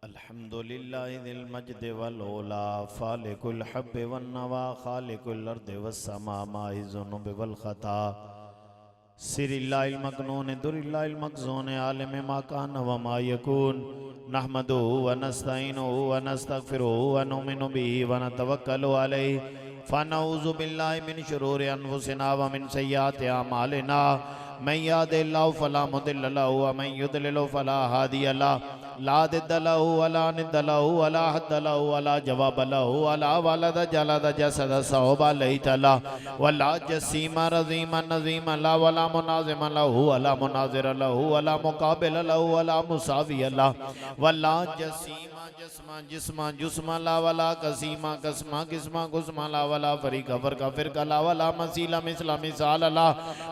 अल्हम्दुलिल्लाह दिल मजद वल ओला फालिकुल हब्ब वन नवा खालिकुल अर्द वस समा माइज़ुनुब वल खता सिरिल्लाहिल मकनून दुरिल्लाहिल मखज़ून आलिम मा कान व मा यकून नहमदुहु व नस्तईनुहु व नस्तगफिरुहु व नुमिनु बिही व नतवक्कलु अलैहि फनऊज़ु बिल्लाहि मिन शुरूरि अनफुसिना व मिन सय्यिआति अमालिना मन यहदिहिल्लाहु फला मुदिल्ल लहु व मन युद्लिल फला हादिय लहु ला दिद्द लहु वला निद्द लहु वला हद्द लहु वला जवाब लहु वला वलद जलद जसद सौबा लैत लहु वला जसीमा रज़ीमा नज़ीमा ला वला मुनाज़िम लहु वला मुनाज़िर लहु वला मुक़ाबिल लहु वला मुसावी लहु वला जसीमा जस्मा जिस्मा जुस्मा ला वला कसीमा कस्मा किस्मा कुस्मा ला वला फरीका फरका फिरका ला वला मसीला मिसला मिसाल ला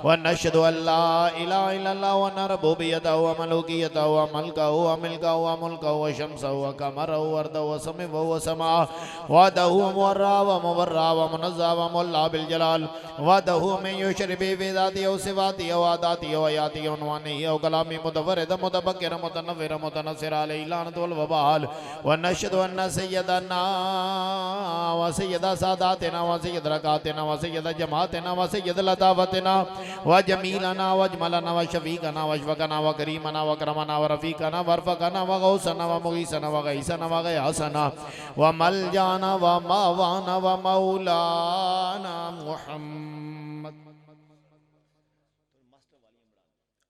व नशहदु अल्ला इलाहा इल्लल्लाह व नरबुबियतहु व मलूकियतहु व मल्कहु व मिल्कहु व मुल्कहु व शम्सहु व कमरहु व अर्दहु व समीअहु व समाअहु व दहु व मुवर्रा व मुवर्रा व मुनज़्ज़ह व मुल्ला बिल जलाल व दहु में युशरबि बिज़ातिही व सिफ़ातिही व आदातिही व आयातिही व उन्वानिही व कलामी मुतफ़र्रिद मुतबक्किर मुतनव्विर मुतनस्सिर अलैहि लानत वल वबाल व नशहदु अन्न सय्यदना व सय्यद सादातिना व सय्यद रकातिना व सय्यद जमातिना व सय्यद लताफ़तिना व जमीलना व अजमलना व शफ़ीक़ना व अशफ़क़ना व करीमना व अकरमना व रफ़ीक़ना व अरफ़क़ना व गौसना व मुग़ीसना व गईसना व गयासना व मलजाना व मावाना व मौलाना मुहम्मद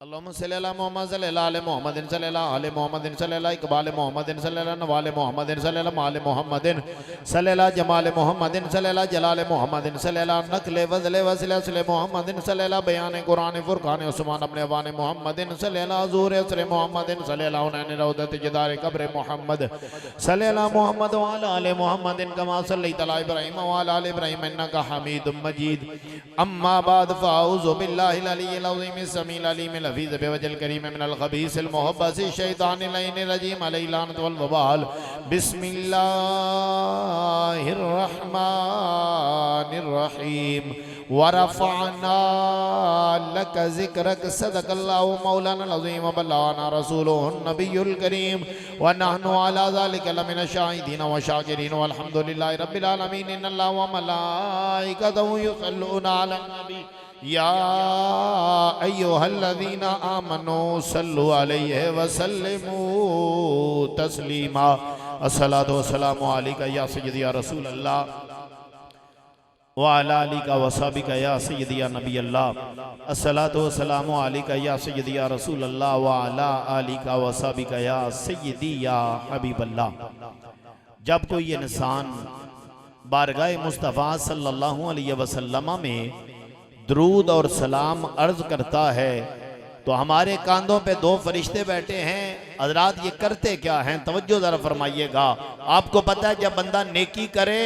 अल्लाहुम्मा सल्लि अला मुहम्मद सल्लल्लाहु अलैहि मुहम्मदिन सल्लल्लाहु अलैहि मुहम्मदिन सल्लल्लाहु इक़बाल मुहम्मदिन सल्लल्लाहु नवाल मुहम्मदिन सल्लल्लाहु माल मुहम्मदिन सल्लल्लाहु जमाल मुहम्मदिन सल्लल्लाहु जलाल मुहम्मदिन सल्लल्लाहु नक़ल वज़ल वसिल मुहम्मदिन सल्लल्लाहु बयान कुरान फुरकान उस्मान अपने वान मुहम्मदिन सल्लल्लाहु ज़ूर असर मुहम्मदिन सल्लल्लाहु नैन रौदत जदार कब्र मुहम्मद सल्लल्लाहु मुहम्मद व अला आलि मुहम्मदिन कमा सल्लैत अला इब्राहीम व अला आलि इब्राहीम इन्नका हमीदुम मजीद अम्मा बाद फ़अऊज़ु बिल्लाहिल अलिय्यिल अज़ीम समील अलीम हफीज़ बेवजल करीम मिनल खबीसिल मुहब्बसिश शैतानिर लईनिर रजीम अलैहि लानत वल वबाल बिस्मिल्लाहिर रहमानिर रहीम वरफ़अना लक ज़िक्रक सदक़ल्लाहु मौलाना अज़ीम व बल्लगना रसूलुहुन नबियुल करीम व नहनु अला ज़ालिका लमिनश शाहिदीन व शाकिरीन वल्हम्दुलिल्लाहि रब्बिल आलमीन इन्नल्लाह व मलाइकतहु युसल्लूना अलन नबी या अय्युहल्लज़ीना आमनू सल्लु अलैहि व सल्लिमू तस्लीमा अस्सलातु वस्सलामु अलैका या सय्यदी या रसूल अल्लाह व अला आलिका व सहाबिका या सय्यदी या नबी अल्लाह अस्सलातु वस्सलामु अलैका या सय्यदी या रसूल अल्लाह व अला आलिका व सहाबिका या सय्यदी या हबीब अल्लाह। जब कोई इंसान बारगाह मुस्तफ़ा सल्लल्लाहु अलैहि वसल्लम में दरूद और सलाम अर्ज करता है तो हमारे कांधों पे दो फरिश्ते बैठे हैं। हजरात ये करते क्या हैं, तवज्जो जरा फरमाइएगा। आपको पता है जब बंदा नेकी करे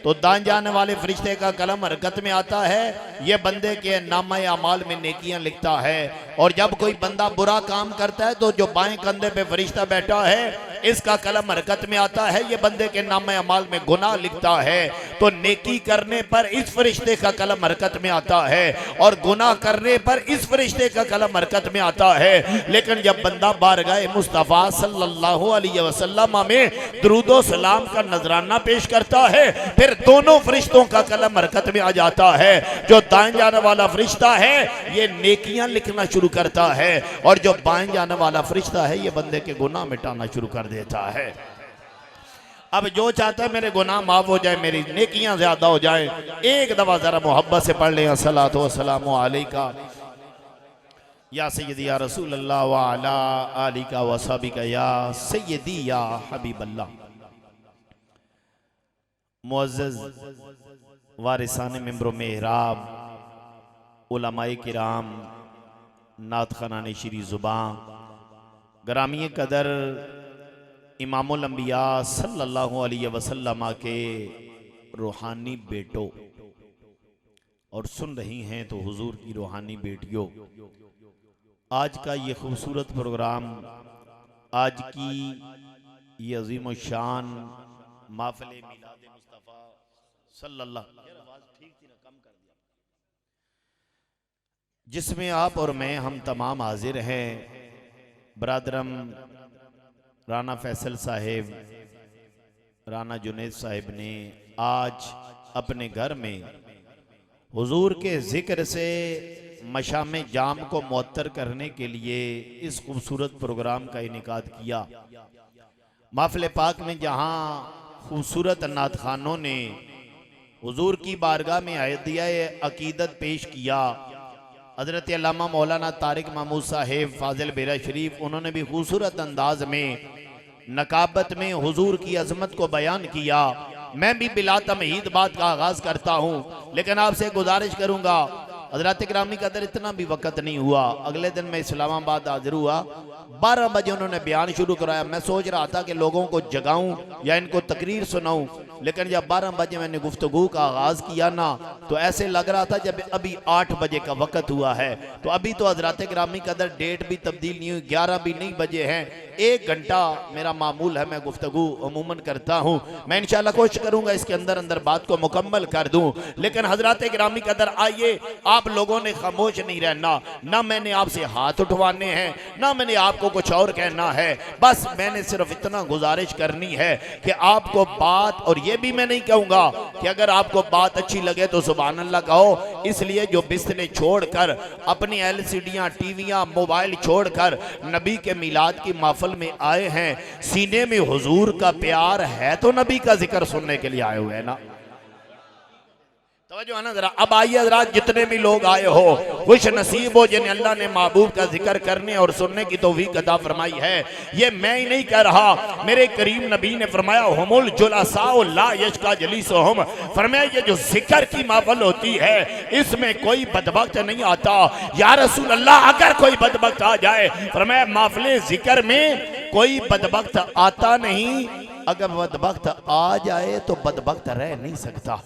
तो दान जाने वाले फरिश्ते का कलम हरकत में आता है, ये बंदे के नामे अमाल में नेकियां लिखता है। और जब कोई बंदा बुरा काम करता है तो जो बाएं कंधे पे फरिश्ता बैठा है इसका कलम हरकत में आता है, ये बंदे के नामे अमाल में गुनाह लिखता है। तो नेकी करने पर इस फरिश्ते का कलम हरकत में आता है और गुनाह करने पर इस फरिश्ते का कलम हरकत में आता है। लेकिन जब बंदा बारगाह मुस्तफ़ा सल्लल्लाहु अलैहि वसल्लम में दुरूदो सलाम का नजराना पेश करता है, फिर दोनों फरिश्तों का कलम हरकत में आ जाता है। जो दाएं जाने वाला फरिश्ता है ये नेकियां लिखना शुरू करता है और जो बाएं जाने वाला फरिश्ता है ये बंदे के गुनाह मिटाना शुरू कर देता है। अब जो चाहता है मेरे गुनाह माफ हो जाए, मेरी नेकियां ज्यादा हो जाए, एक दफा जरा मोहब्बत से पढ़ लें अस्सलातु वस्सलामु अलैका या सय्यदी या रसूल अल्लाह व अला आलिका व सहाबिका या सय्यदी या हबीब अल्लाह। मुअज़्ज़ज़ वारिसाने मिंबर मेहराब, उलमाए किराम, नात ख़ानाने शीरी ज़ुबां, ग्रामी कदर इमामुल अंबिया सल्लल्लाहु अलैहि वसल्लम के रूहानी बेटों और सुन रही हैं तो हुजूर की रूहानी बेटियों, आज का ये खूबसूरत प्रोग्राम, आज की ये अजीम शान महफ़िल मिलाद मुस्तफ़ा सल्लल्लाहु, जिसमें आप और मैं हम तमाम हाजिर हैं, बरादरम राना फैसल साहेब, राना जुनेद साहिब ने आज अपने घर में हुजूर के जिक्र से मशाम जाम को मुअत्तर करने के लिए इस खूबसूरत प्रोग्राम का इनेकाद किया। महफिल पाक में जहाँ खूबसूरत नात खानों ने हुजूर की बारगाह में हदिया अकीदत पेश किया, हज़रत अल्लामा मौलाना तारिक महमूद साहेब फाजिल बेरा शरीफ, उन्होंने भी खूबसूरत अंदाज में नकाबत में हुजूर की अजमत को बयान किया। मैं भी बिला तमहीद बात का आगाज करता हूँ, लेकिन आपसे गुजारिश करूँगा, हज़रत गिरामी कदर इतना भी वक्त नहीं हुआ। अगले दिन मैं इस्लामाबाद हाजिर हुआ, 12 बजे उन्होंने बयान शुरू कराया। मैं सोच रहा था कि लोगों को जगाऊं या इनको तकरीर सुनाऊं, लेकिन जब 12 बजे मैंने गुफ्तगू का आगाज किया ना, तो ऐसे लग रहा था जब अभी 8 बजे का वक्त हुआ है। तो अभी तो हज़रत गिरामी कदर डेट भी तब्दील नहीं हुई, 11 भी नहीं बजे हैं। 1 घंटा मेरा मामूल है, मैं गुफ्तगू अमूमन करता हूँ। मैं इंशाल्लाह कोशिश करूंगा इसके अंदर अंदर बात को मुकम्मल कर दूं, लेकिन हज़रत गिरामी कदर आइए, आप लोगों ने खामोश नहीं रहना। ना मैंने आपसे हाथ उठवाने हैं, ना मैंने आपको कुछ और कहना है। बस मैंने सिर्फ इतना गुजारिश करनी है कि आपको बात, और ये भी मैं नहीं कहूंगा कि अगर आपको बात अच्छी लगे तो सुभान अल्लाह कहो। इसलिए जो बिस्तरे छोड़कर, अपनी एलसीडियां, टीवियां, मोबाइल छोड़कर नबी के मिलाद की महफिल में आए हैं, सीने में हुजूर का प्यार है तो नबी का जिक्र सुनने के लिए आए हुए हैं ना। तो ना जरा अब आइए हज़रात, जितने भी लोग आए हो, खुश नसीब हो जिन्हें अल्लाह ने महबूब का जिक्र करने और सुनने की तौफीक अता फरमाई है। ये मैं ही नहीं कह रहा, मेरे करीम नबी ने फरमाया, हुमुल जुलसाउ ला यशका जलीसुहुम, फरमाया ये जो जिक्र की महफिल होती है इसमें कोई बदबख्त नहीं आता। या रसूल अल्लाह, अगर कोई बदबख्त आ जाए, फरमाया महफिल जिक्र में कोई बदबख्त आता नहीं, अगर बदबख्त आ जाए तो बदबख्त रह नहीं सकता।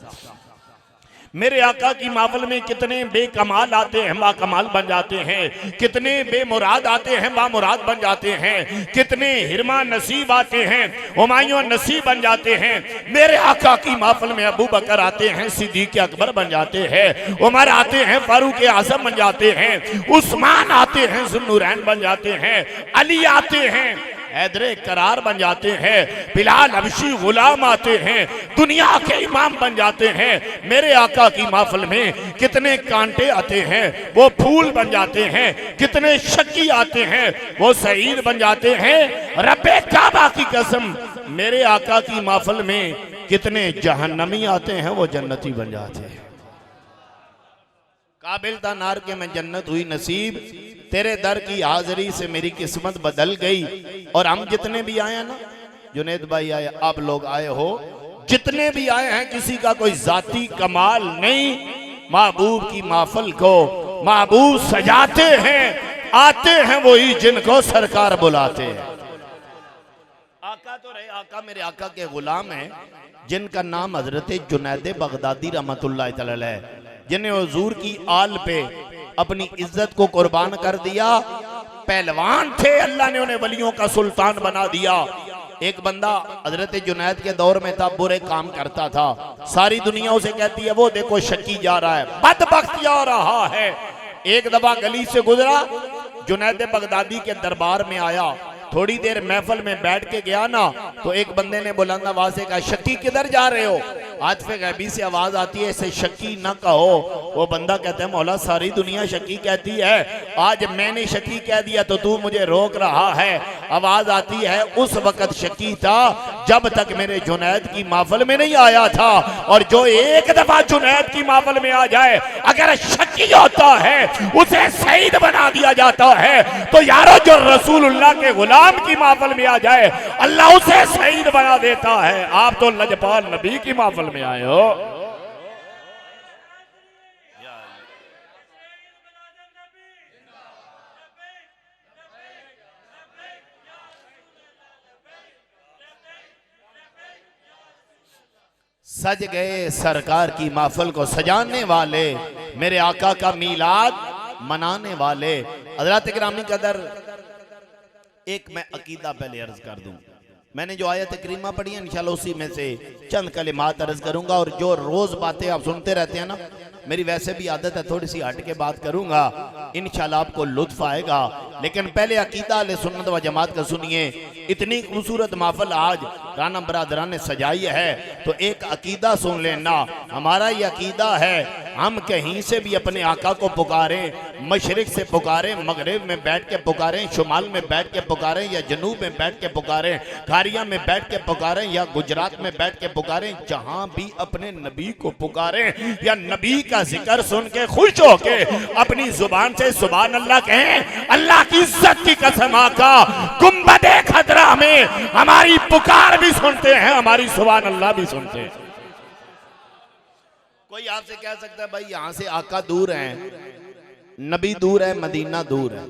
मेरे आका की महफिल में कितने बेकमाल आते हैं, बाकमाल बन जाते हैं, कितने बेमुराद आते हैं, बामुराद बन जाते हैं, कितने हिरमा नसीब आते हैं, हुमायूं नसीब बन जाते हैं। मेरे आका की महफिल में अबू बकर आते हैं, सिद्दीक़ अकबर बन जाते हैं, उमर आते हैं, फारूक आज़म बन जाते हैं, उस्मान आते हैं, ज़ुन्नूरैन बन जाते हैं, अली आते हैं, हैदरे करार बन जाते हैं, बिलाल हबशी गुलाम आते हैं, दुनिया के इमाम बन जाते हैं। मेरे आका की महफिल में कितने कांटे आते हैं, वो फूल बन जाते हैं, कितने शक्की आते हैं, वो सईद बन जाते हैं। रब्बे काबा की कसम, मेरे आका की महफिल में कितने जहन्नमी आते हैं, वो जन्नती बन जाते हैं। काबिल था नार के मैं जन्नत हुई नसीब, तेरे दर की हाजिरी से मेरी किस्मत बदल गई। और हम जितने भी आए हैं ना, जुनेद भाई आए, आप लोग आए हो, जितने भी आए हैं, किसी का कोई जाती कमाल नहीं। महबूब की महफिल को महबूब सजाते हैं, आते हैं वही जिनको सरकार बुलाते हैं। आका तो रहे, आका मेरे आका के गुलाम हैं, जिनका नाम हजरत जुनैद बगदादी रहमतुल्लाह अलैह, जिन्हें हुजूर की आल पे अपनी इज्जत को कुर्बान कर दिया। पहलवान थे, अल्लाह ने उन्हें वलियों का सुल्तान बना दिया। एक बंदा हजरत जुनैद के दौर में था, बुरे काम करता था, सारी दुनिया उसे कहती है वो देखो शकी जा रहा है, बदबख्त जा रहा है। एक दफा गली से गुजरा, जुनैद बगदादी के दरबार में आया, थोड़ी देर महफिल में बैठ के गया ना, तो एक बंदे ने बुलंद आवाज से कहा, शकी किधर जा रहे हो? आतिफ गैबी से आवाज आती है, इसे शकी ना कहो। वो बंदा कहता है, मौला सारी दुनिया शकी कहती है, आज मैंने शकी कह दिया तो तू मुझे रोक रहा है। आवाज आती है, उस वक्त शकी था जब तक मेरे जुनैद की महफिल में नहीं आया था, और जो एक दफा जुनैद की महफिल में आ जाए, अगर शकी होता है उसे सईद बना दिया जाता है। तो यारो, जो रसूलुल्लाह के गुलाम की महफिल में आ जाए, अल्लाह उसे सईद बना देता है। आप तो लजपाल नबी की महफिल में आए हो। सज गए सरकार की महफिल को सजाने वाले, मेरे आका का मीलाद मनाने वाले। हज़रात गिरामी कदर, एक मैं अकीदा पहले अर्ज कर दूं। मैंने जो आयत करीमा पढ़ी है, इंशाल्लाह उसी में से चंद कलिमात अर्ज करूंगा। और जो रोज बातें आप सुनते रहते हैं ना, मेरी वैसे भी आदत है थोड़ी सी हट के बात करूंगा, इंशाल्लाह आपको लुत्फ आएगा। लेकिन पहले अकीदा अहले सुन्नत व जमात का सुनिए। इतनी खूबसूरत महफिल आज राना बरादरान ने सजाई है, तो एक अकीदा सुन लेना। हमारा ये अकीदा है, हम कहीं से भी अपने आका को पुकारें, मशरिक से पुकारें, मगरिब में बैठ के पुकारें, शुमाल में बैठ के पुकारें, या जनूब में बैठ के पुकारें, खारिया में बैठ के पुकारें, या गुजरात में बैठ के पुकारें, जहां भी अपने नबी को पुकारें या नबी का जिक्र सुन के खुश होके अपनी जुबान से सुभान अल्लाह कहें। अल्लाह की इज्जत की कसम आका गुंबदे खतरा में हमारी पुकार भी सुनते हैं, हमारी सुभान अल्लाह भी सुनते हैं। कोई आपसे कह सकता है भाई यहां से आका दूर है, नबी दूर है, मदीना दूर है,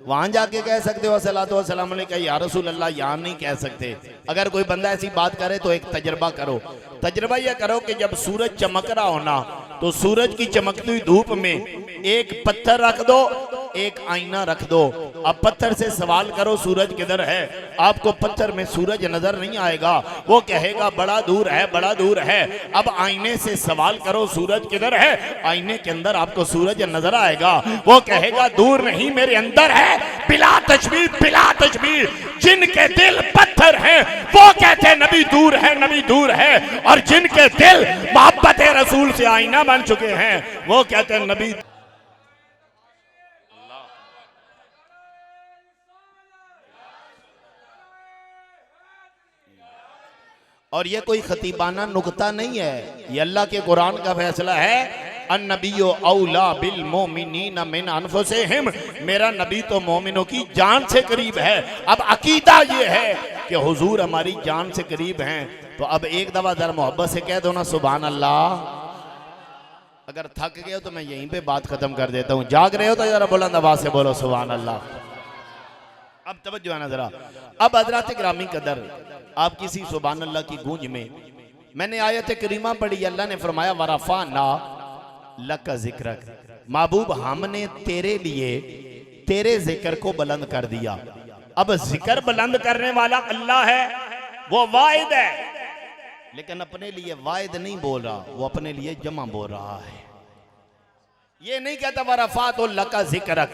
वहां जाके कह सकते हो अस्सलातु वस्सलाम अलैका या रसूल अल्लाह, यहां नहीं कह सकते। अगर कोई बंदा ऐसी बात करे तो एक तजर्बा करो। तजर्बा यह करो कि जब सूरज चमक रहा हो ना, तो सूरज की चमकती हुई धूप में एक पत्थर रख दो, एक आईना रख दो। अब पत्थर से सवाल करो सूरज किधर है, आपको पत्थर में सूरज नजर नहीं आएगा, वो कहेगा बड़ा दूर है, बड़ा दूर है। अब आईने से सवाल करो सूरज किधर है, आईने के अंदर आपको सूरज नजर आएगा, वो कहेगा दूर नहीं मेरे अंदर है। बिला तशबीह, बिला तशबीह, जिनके दिल पत्थर हैं वो कहते हैं नबी दूर है, नबी दूर है, और जिनके दिल मोहब्बत रसूल से आईना बन चुके हैं वो कहते हैं नबी। और ये कोई खतीबाना नुक्ता नहीं है, ये अल्लाह के कुरान का फैसला है। अन्नबियो औला बिल मोमिनीन मिन अनफुसिहिम, मेरा नबी तो मोमिनों की जान से करीब है। अब अकीदा ये है कि हुजूर हमारी जान से करीब हैं, तो अब एक दफा जरा मोहब्बत से कह दो ना सुभान अल्लाह। अगर थक गए हो तो मैं यहीं पे बात खत्म कर देता हूँ, जाग रहे हो तो जरा बुलंद आवाज से बोलो सुभान अल्लाह। अब तवज्जो है ना जरा। अब हज़रात ग्रामी कदर, आप किसी सुभान अल्लाह की गूंज में मैंने आयत करीमा पढ़ी, अल्लाह ने फरमाया वरफ़अना लका ज़िक्रक, महबूब हमने तेरे लिए तेरे जिक्र को बुलंद कर दिया। अब जिक्र बुलंद करने वाला अल्लाह है, वो वाहिद है, लेकिन अपने लिए वाहिद नहीं बोल रहा, वो अपने लिए जमा बोल रहा है। ये नहीं कहता वरफ़अतु लका ज़िक्रक,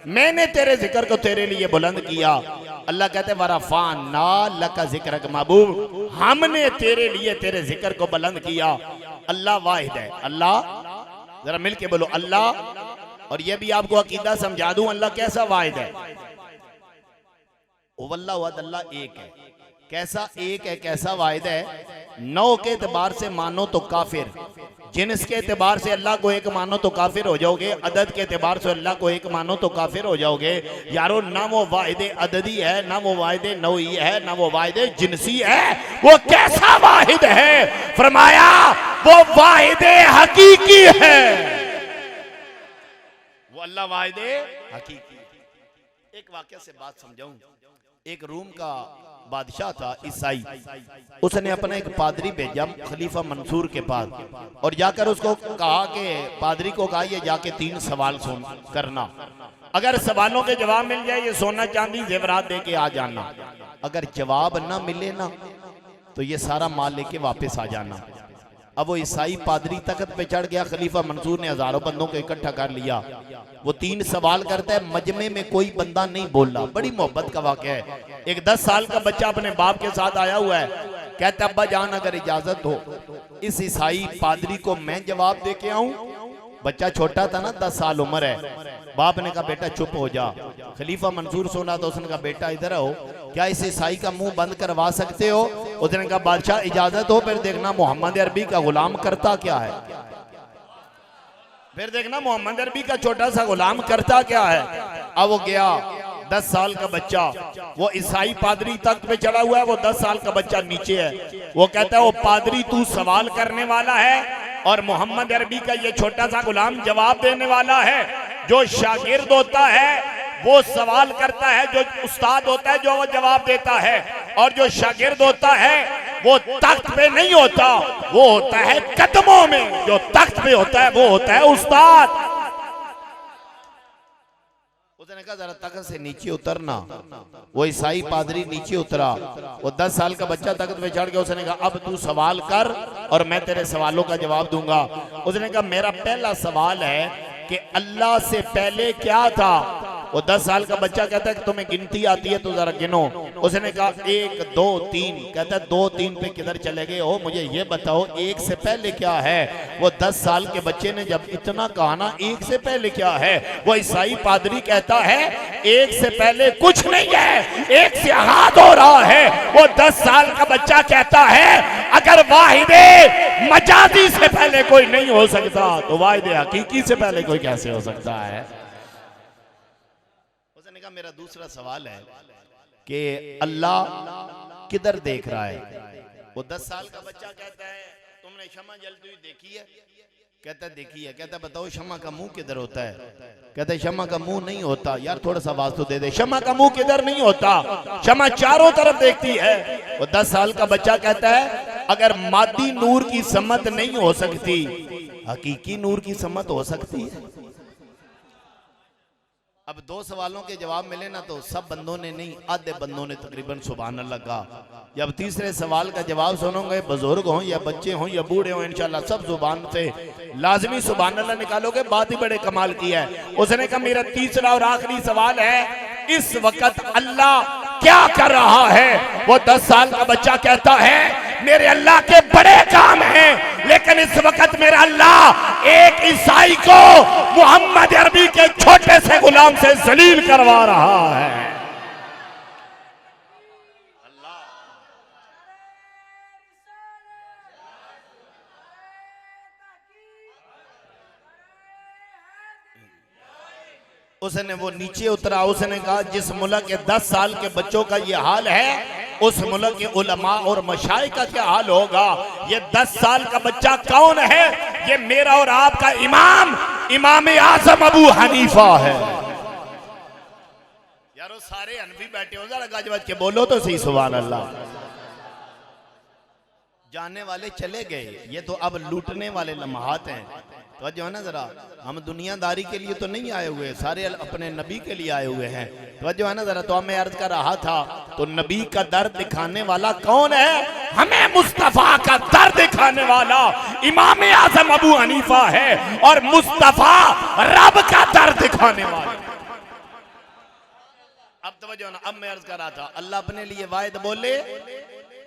मैंने तेरे जिक्र को तेरे लिए बुलंद किया। अल्लाह कहते वरफ़अना लका ज़िक्रक, महबूब हमने तेरे लिए तेरे जिक्र को बुलंद किया। अल्लाह वाहिद है। अल्लाह, जरा मिलके बोलो अल्लाह। और ये भी आपको अकीदा समझा दूं, अल्लाह कैसा वाहिद है। अल्लाह एक है। कैसा एक है, कैसा वाहिद है। नौ के एतबार से मानो तो काफिर, जिन्स के एतबार से अल्लाह को एक मानो तो काफिर हो जाओगे, अदद के एतबार से अल्लाह को एक मानो तो काफिर हो जाओगे। यारो ना वो वाहिद अददी है, ना वो वाहिद नौई है, ना वो वाहिद जिनसी है। वो कैसा वाहिद है, फरमाया वो वाहिद हकीकी है। वो अल्लाह वाहिद हकीकी। एक वाकया से बात समझाऊं। एक रूम का बादशाह था ईसाई, उसने अपना एक पादरी भेजा खलीफा मंसूर के पास, और जाकर उसको कहा कि पादरी को कहा ये जाके 3 सवाल करना, अगर सवालों के जवाब मिल जाए ये सोना चांदी जेवरात दे के आ जाना, अगर जवाब ना मिले ना तो ये सारा माल लेके वापस आ जाना। अब वो ईसाई पादरी तख्त पे चढ़ गया, खलीफा मंसूर ने हजारों बंदों को इकट्ठा कर लिया। वो 3 सवाल करता है, मजमे में कोई बंदा नहीं बोल रहा। बड़ी मोहब्बत का वाकया है। एक 10 साल का बच्चा अपने बाप के साथ आया हुआ है, कहता अब्बा जान अगर इजाजत हो इस ईसाई पादरी को मैं जवाब दे के आऊं। बच्चा छोटा था ना, 10 साल उम्र है। बाप ने कहा बेटा चुप हो जा। खलीफा मंसूर सुना तो उसने कहा बेटा इधर आओ, क्या इस ईसाई का मुंह बंद करवा सकते हो। उसने कहा बादशाह इजाजत हो, फिर देखना मोहम्मद अरबी का गुलाम करता क्या है, फिर देखना मोहम्मद अरबी का छोटा सा गुलाम करता क्या है। अब वो गया, 10 साल का बच्चा, वो ईसाई पादरी तख्त पे चढ़ा हुआ है, वो 10 साल का बच्चा नीचे है। वो कहता है वो पादरी तू सवाल करने वाला है और मोहम्मद अरबी का ये छोटा सा गुलाम जवाब देने वाला है। जो शागिर्द होता है वो सवाल करता है, जो उस्ताद होता है जो वो जवाब देता है, और जो शागिर्द होता है वो तख्त पे नहीं होता, वो होता है कदमों में। जो तख्त पे होता है वो होता है उस्ताद। उसने कहा जरा तख्त से नीचे उतरना। वो ईसाई पादरी नीचे उतरा, वो 10 साल का बच्चा तख्त पे चढ़ गया। उसने कहा अब तू सवाल कर और मैं तेरे सवालों का जवाब दूंगा। उसने कहा मेरा पहला सवाल है कि अल्लाह से पहले क्या था। वो 10 साल का बच्चा कहता है कि तुम्हें गिनती आती है तो जरा गिनो। उसने कहा 1 2 3। कहता है 2 3 पे किधर चले गए हो, मुझे ये बताओ 1 से पहले क्या है। वो 10 साल के बच्चे ने जब इतना कहा ना 1 से पहले क्या है, वो ईसाई पादरी कहता है 1 से पहले कुछ नहीं है, 1 से आगाज हो रहा है। वो 10 साल का बच्चा कहता है अगर वाहिदे मजाजी से पहले कोई नहीं हो सकता तो वाहिदे हकीकी से पहले कोई कैसे हो सकता है। उसने कहा मेरा दूसरा सवाल है कि अल्लाह किधर देख रहा है। वो 10 साल का बच्चा कहता है तुमने शमा जलती हुई देखी है। कहता है देखी है। कहता है बताओ शमा का मुंह किधर होता है। कहता है शमा का मुंह नहीं होता। यार थोड़ा सा आवाज तो दे दे। शमा का मुंह किधर नहीं होता, शमा चारों तरफ देखती है। वो 10 साल का बच्चा कहता है अगर मादी नूर की सम्मत नहीं हो सकती, हकीकी नूर की सम्मत हो सकती है। अब 2 सवालों के जवाब मिले ना तो सब बंदों ने नहीं, आधे बंदों ने तकरीबन सुभान अल्लाह कहा। जब तीसरे सवाल का जवाब सुनोगे, बुजुर्ग हो या बच्चे हो या बूढ़े हो, इंशाल्लाह सब जुबान से लाजमी सुभान अल्लाह निकालोगे। बात ही बड़े कमाल की है। उसने कहा मेरा तीसरा और आखिरी सवाल है, इस वक्त अल्लाह क्या कर रहा है। वो 10 साल का बच्चा कहता है मेरे अल्लाह के बड़े काम हैं, लेकिन इस वक्त मेरा अल्लाह एक ईसाई को मोहम्मद अरबी के छोटे से गुलाम से जलील करवा रहा है। उसने वो नीचे उतरा। उसने कहा जिस मुल्क के 10 साल के बच्चों का ये हाल है, उस मुल्क के उलमा और मशाइख का क्या हाल होगा। ये 10 साल का बच्चा कौन है। ये मेरा और आपका इमाम, इमाम आजम अबू हनीफा है। यारो सारे हनफी बैठे हो, जरा गज बज के बोलो तो सही सुभान अल्लाह। जाने वाले चले गए, ये तो अब लूटने वाले लम्हात हैं। तो जो है ना जरा, हम दुनियादारी के लिए तो नहीं आए हुए, सारे अपने नबी के लिए आए हुए हैं। तो जो है ना जरा, तो मैं अर्ज कर रहा था तो नबी का दर्द दिखाने वाला कौन है। हमें मुस्तफा का दर्द दिखाने वाला इमाम आजम अबू हनीफा है, और मुस्तफा रब का दर्द दिखाने वाला। अब तो ना, अब मैं अर्ज कर रहा था अल्लाह अपने लिए वायद बोले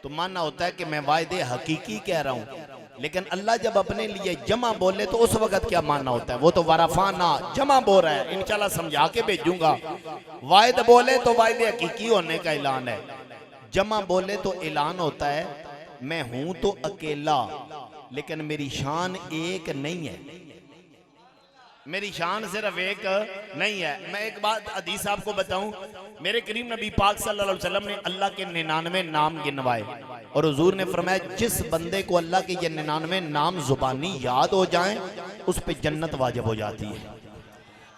तो मानना होता है कि मैं वायदे हकीकी कह रहा हूं, लेकिन अल्लाह जब अपने लिए जमा बोले तो उस वक्त क्या मानना होता है। वो तो वराफाना जमा बोल रहा है, इंशाल्लाह समझा के भेजूंगा। वायद बोले तो वायदे हकीकी होने का ऐलान है, जमा बोले तो ऐलान होता है मैं हूं तो अकेला, लेकिन मेरी शान एक नहीं है, मेरी शान सिर्फ एक नहीं है। मैं एक बात हदीस आपको बताऊं, मेरे करीम नबी पाक सल्लल्लाहु अलैहि वसल्लम ने अल्लाह के 99 नाम गिनवाए, और हुजूर ने फरमाया जिस बंदे को अल्लाह के ये 99 नाम जुबानी याद हो जाएं उस पे जन्नत वाजिब हो जाती है।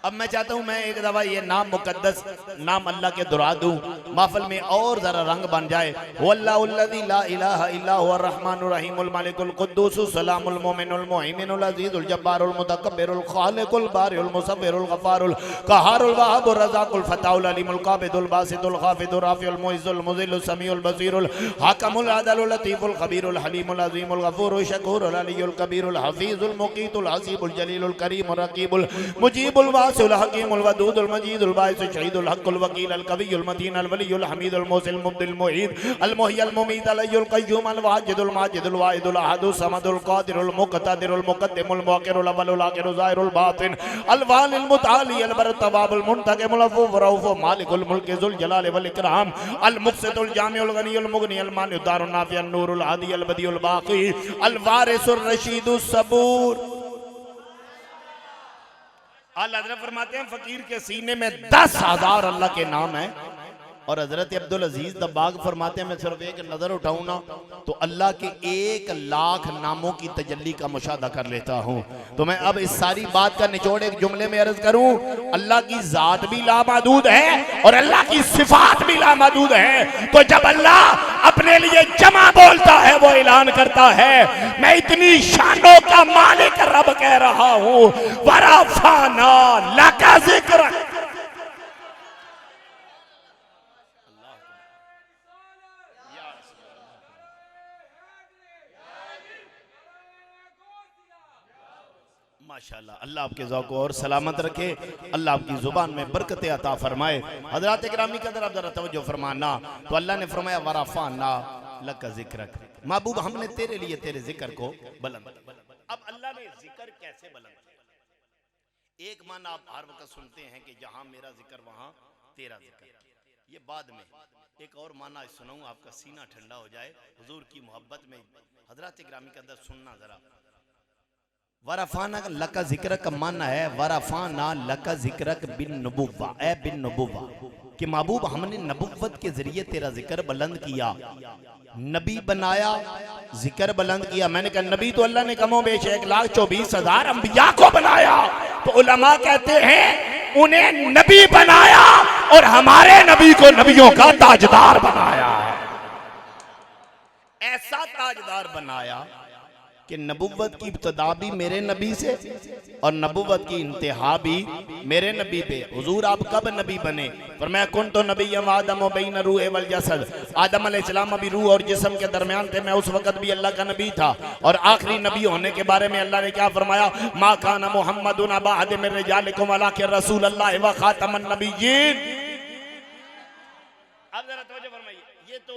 अब मैं चाहता हूं मैं एक दफा ये नाम मुकद्दस नाम अल्लाह के दुआ दूं, महफिल में और जरा रंग बन जाए। वल्लाहुल्लज़ी ला इलाहा इल्ला हुवर रहमानुर रहीमुल मालिकुल कुद्दूसुस सलामुल मोमिनुल मुहैमिनुल अज़ीज़ुल जब्बारुल मुतकब्बिरुल खालिकुल बारिउल मुसव्विरुल गफ्फारुल क़हारुल वहाबुर रज़ाकुल फताहुल अलीमुल काबिदुल बासितुल खाफिदुर राफ़िउल मुइज़्ज़ुल मुज़िल्लुस समीउल बसीरुल हाकिमुल अदलुल लतीफुल खबीरुल हलीमुल अज़ीमुल गफूरुल शकूरुल अलीयुल कबीरुल हफीजुल मुक़ीतुल हसीबुल जलीलुल करीमुर रकीबुल मुजीबुल सुल हकीमुल वदूदुल मजीदुल बाइस शहीदुल हक़्क़ुल वकील अल कवियुल मतीन अल वलीयुल हमीदुल मुहसिल मुब्दिल मुईद अल मुहय्यिल मुमीत अल हय्युल क़य्यूम अल वाजिदुल माजिदुल वाहिदुल अहदुस समदुल क़ादिरुल मुक़तदिरुल मुक़द्दिमुल मुअख़्खिरुल अव्वलुल आख़िरुल ज़ाहिरुल बातिन अल वालिल मुतआली अल बरतवाबुल मुंतक़िमुल अफ़ूफ़ुर रऊफ़ुर मालिकुल मुल्क ज़ुल जलाल वल इकराम अल मुक़सितुल जामिउल गनियुल मुग़नी अल मानिउद दारुन नाफ़ि अन नूरुल हादी अल बदीउल बाक़ी अल वारिसुर रशीदुस सबूर। अल्लाह हज़रत फरमाते हैं फकीर के सीने में 10,000 अल्लाह के नाम हैं, और हजरत अब्दुल अजीज दब्बाग फरमाते हैं मैं सिर्फ एक नजर उठाऊं ना तो अल्लाह के 1,00,000 नामों की तजल्ली का मुशाहदा कर लेता हूं। तो मैं अब इस सारी बात का निचोड़ एक जुमले में अर्ज करूं, अल्लाह की जात भी लामहदूद है और अल्लाह की सिफात भी लामहदूद है। तो जब अल्लाह अपने लिए जमा बोलता है वो ऐलान करता है मैं इतनी शानों का मालिक रब कह रहा हूं, वरफाना लका जिक्र। माशाल्लाह, अल्लाह आपके ज़ौक़ को और सलामत रखे, अल्लाह आपकी ज़ुबान में बरकत अता फरमाए। हज़रात गिरामी के अंदर आप जरा तवज्जो फरमाना, तो अल्लाह ने फरमाया वरफ़अना लका ज़िक्रक, महबूब हमने तेरे लिए तेरे जिक्र को बुलंद। अब अल्लाह ने जिक्र कैसे बुलंद किया? एक माना आप हर वक्त सुनते हैं कि जहां मेरा जिक्र वहां तेरा जिक्र, ये बाद में। एक और माना सुनाऊं, आपका सीना ठंडा हो जाए हुजूर की मोहब्बत में। हज़रात गिरामी के अंदर सुनना जरा, वरफ़ाना लका जिक्र का माना है वरफ़ाना लका जिक्रक बिन नबुव्वा, ए बिन नबुव्वा, कि महबूब हमने नबुव्वत के जरिए तेरा जिक्र बुलंद किया, नबी बनाया, जिक्र बुलंद किया। मैंने कहा नबी तो अल्लाह ने कमो बेश 1,24,000 अंबिया को बनाया, तो उलमा कहते हैं उन्हें नबी बनाया और हमारे नबी को नबियों का ताजदार बनाया। ऐसा ताजदार बनाया कि नबुव्वत की इब्तिदा भी मेरे नबी से और नबुव्वत की इंतहा भी मेरे नबी पे। हुजूर आप कब नबी बने? फरमाया कुन्तु नबिय्यन व आदम बैन रूह वल जसद, आदम अलैहिस्सलाम अभी रूह और जिस्म के दरमियान थे, मैं उस वक्त भी अल्लाह का नबी था। और आखिरी नबी होने के बारे में अल्लाह ने क्या फरमाया? मा काना मुहम्मदुन अबा अहद मिन रिजालिकुम वलाकिन रसूलुल्लाह व खातमुन नबिय्यीन। अब जरा तवज्जो फरमाइए, ये तो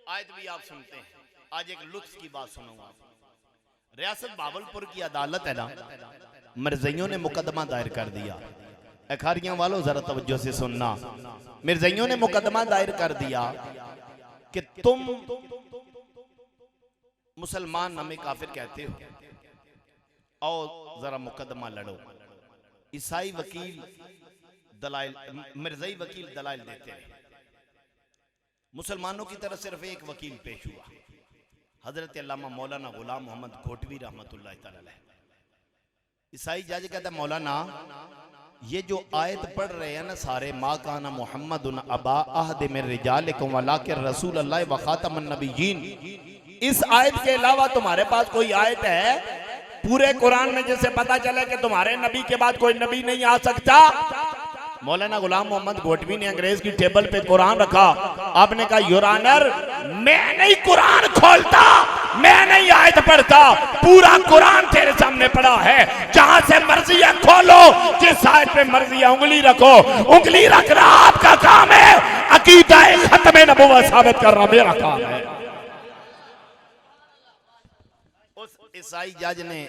आयत भी आप सुनते हैं। आज एक लुत्फ की बात सुनूंगा। रियासत बावलपुर की अदालत है ना, मिर्ज़इयों ने मुकदमा दायर कर दिया। अखारियां वालों जरा तवज्जो से सुनना, मिर्ज़इयों ने मुकदमा दायर कर दिया कि तुम मुसलमान हमें काफिर कहते हो, और जरा मुकदमा लड़ो। ईसाई वकील दलाइल, मिर्ज़ई वकील दलाइल देते हैं। मुसलमानों की तरफ सिर्फ एक वकील पेश हुआ, हजरत अल्लामा मौलाना गुलाम मोहम्मद घोटवी रहमतुल्लाह तआला अलैह। ईसाई जज कहता मौलाना ये जो आयत पढ़ रहे हैं ना सारे, मा काना मुहम्मदुन अबा अहद मिन रिजालिकुम वलाकिन रसूलुल्लाह व खातमुन नबिय्यीन, इस आयत के अलावा तुम्हारे पास कोई आयत है पूरे कुरान में जिससे पता चले कि तुम्हारे नबी के बाद कोई नबी नहीं आ सकता? मौलाना गुलाम मोहम्मद घोटवी ने अंग्रेज की टेबल पे कुरान रखा। आपने कहा योर ऑनर, मैं नहीं कुरान खोलता, मैं नहीं आयत पढ़ता, पूरा कुरान तेरे सामने पड़ा है, जहां से मर्जी है खोलो, जिस आयत पे मर्जी है उंगली रखो, उंगली रखना आपका काम है, अकीदा खत्म नबुव्वत साबित करना मेरा काम है। उस ईसाई जज ने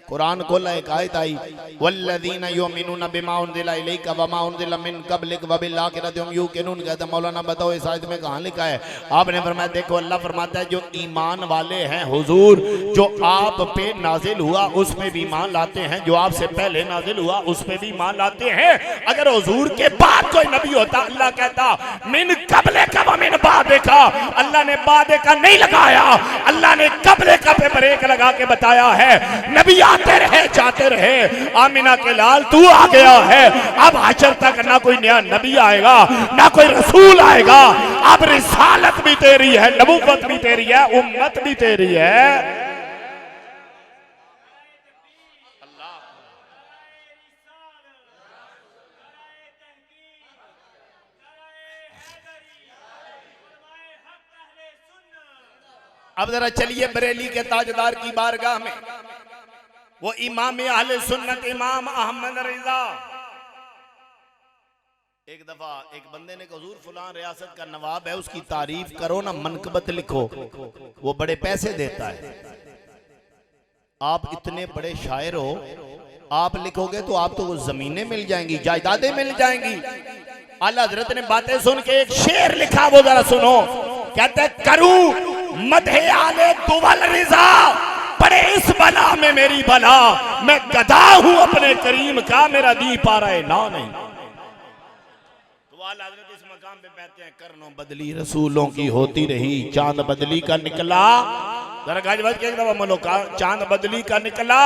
कुरान खोला, एक आयत आई वल्लज़ीना युमिनूना बिमा उनज़िला इलैका वमा उनज़िला मिन क़ब्लिक व बिल आखिरति हुम यूक़िनून। कहता मौलाना बताओ इस आयत में कहाँ लिखा है? आपने फरमाया देखो अल्लाह फरमाता है जो ईमान वाले हैं हुजूर, जो आप पे नाजिल हुआ उस पे भी ईमान लाते हैं, जो आपसे पहले नाजिल हुआ उस पे भी ईमान लाते हैं। अगर हुजूर के बाद कोई नबी होता, अल्लाह कहता मिन क़ब्लिका व मिन बादिका, अल्लाह ने बादिका नहीं लगाया, अल्लाह ने क़ब्लिका पे ब्रेक लगा के बताया है। नबी आते रहे जाते रहे, आमिना के लाल तू आ गया है, अब हशर तक ना कोई नया नबी आएगा ना कोई रसूल आएगा, अब रिसालत भी तेरी है, नबुव्वत भी तेरी है, उम्मत भी तेरी है। अब जरा चलिए बरेली के ताजदार की बारगाह में, वो इमाम अहले सुन्नत इमाम अहमद रिजा। एक दफा एक बंदे ने कहा हुजूर फलां रियासत का नवाब है, उसकी तारीफ करो ना, मनकबत लिखो, वो बड़े पैसे देता है। आप इतने बड़े शायर हो, आप लिखोगे तो आप तो वो जमीनें मिल जाएंगी, जायदादें मिल जाएंगी। आला हजरत ने बातें सुन के एक शेर लिखा, वो जरा सुनो। कहते करूं मदहे आले दुवल रिजा, पड़े इस बला में मेरी बला, मैं गधा हूं अपने करीम का, मेरा दी पा रहे ना नहीं। तो आला हजरत इस मकाम पे कहते हैं करनो बदली रसूलों की होती रही, चांद बदली का निकला। जरा गाजबाज के एक दफा बोलो, चांद बदली का निकला,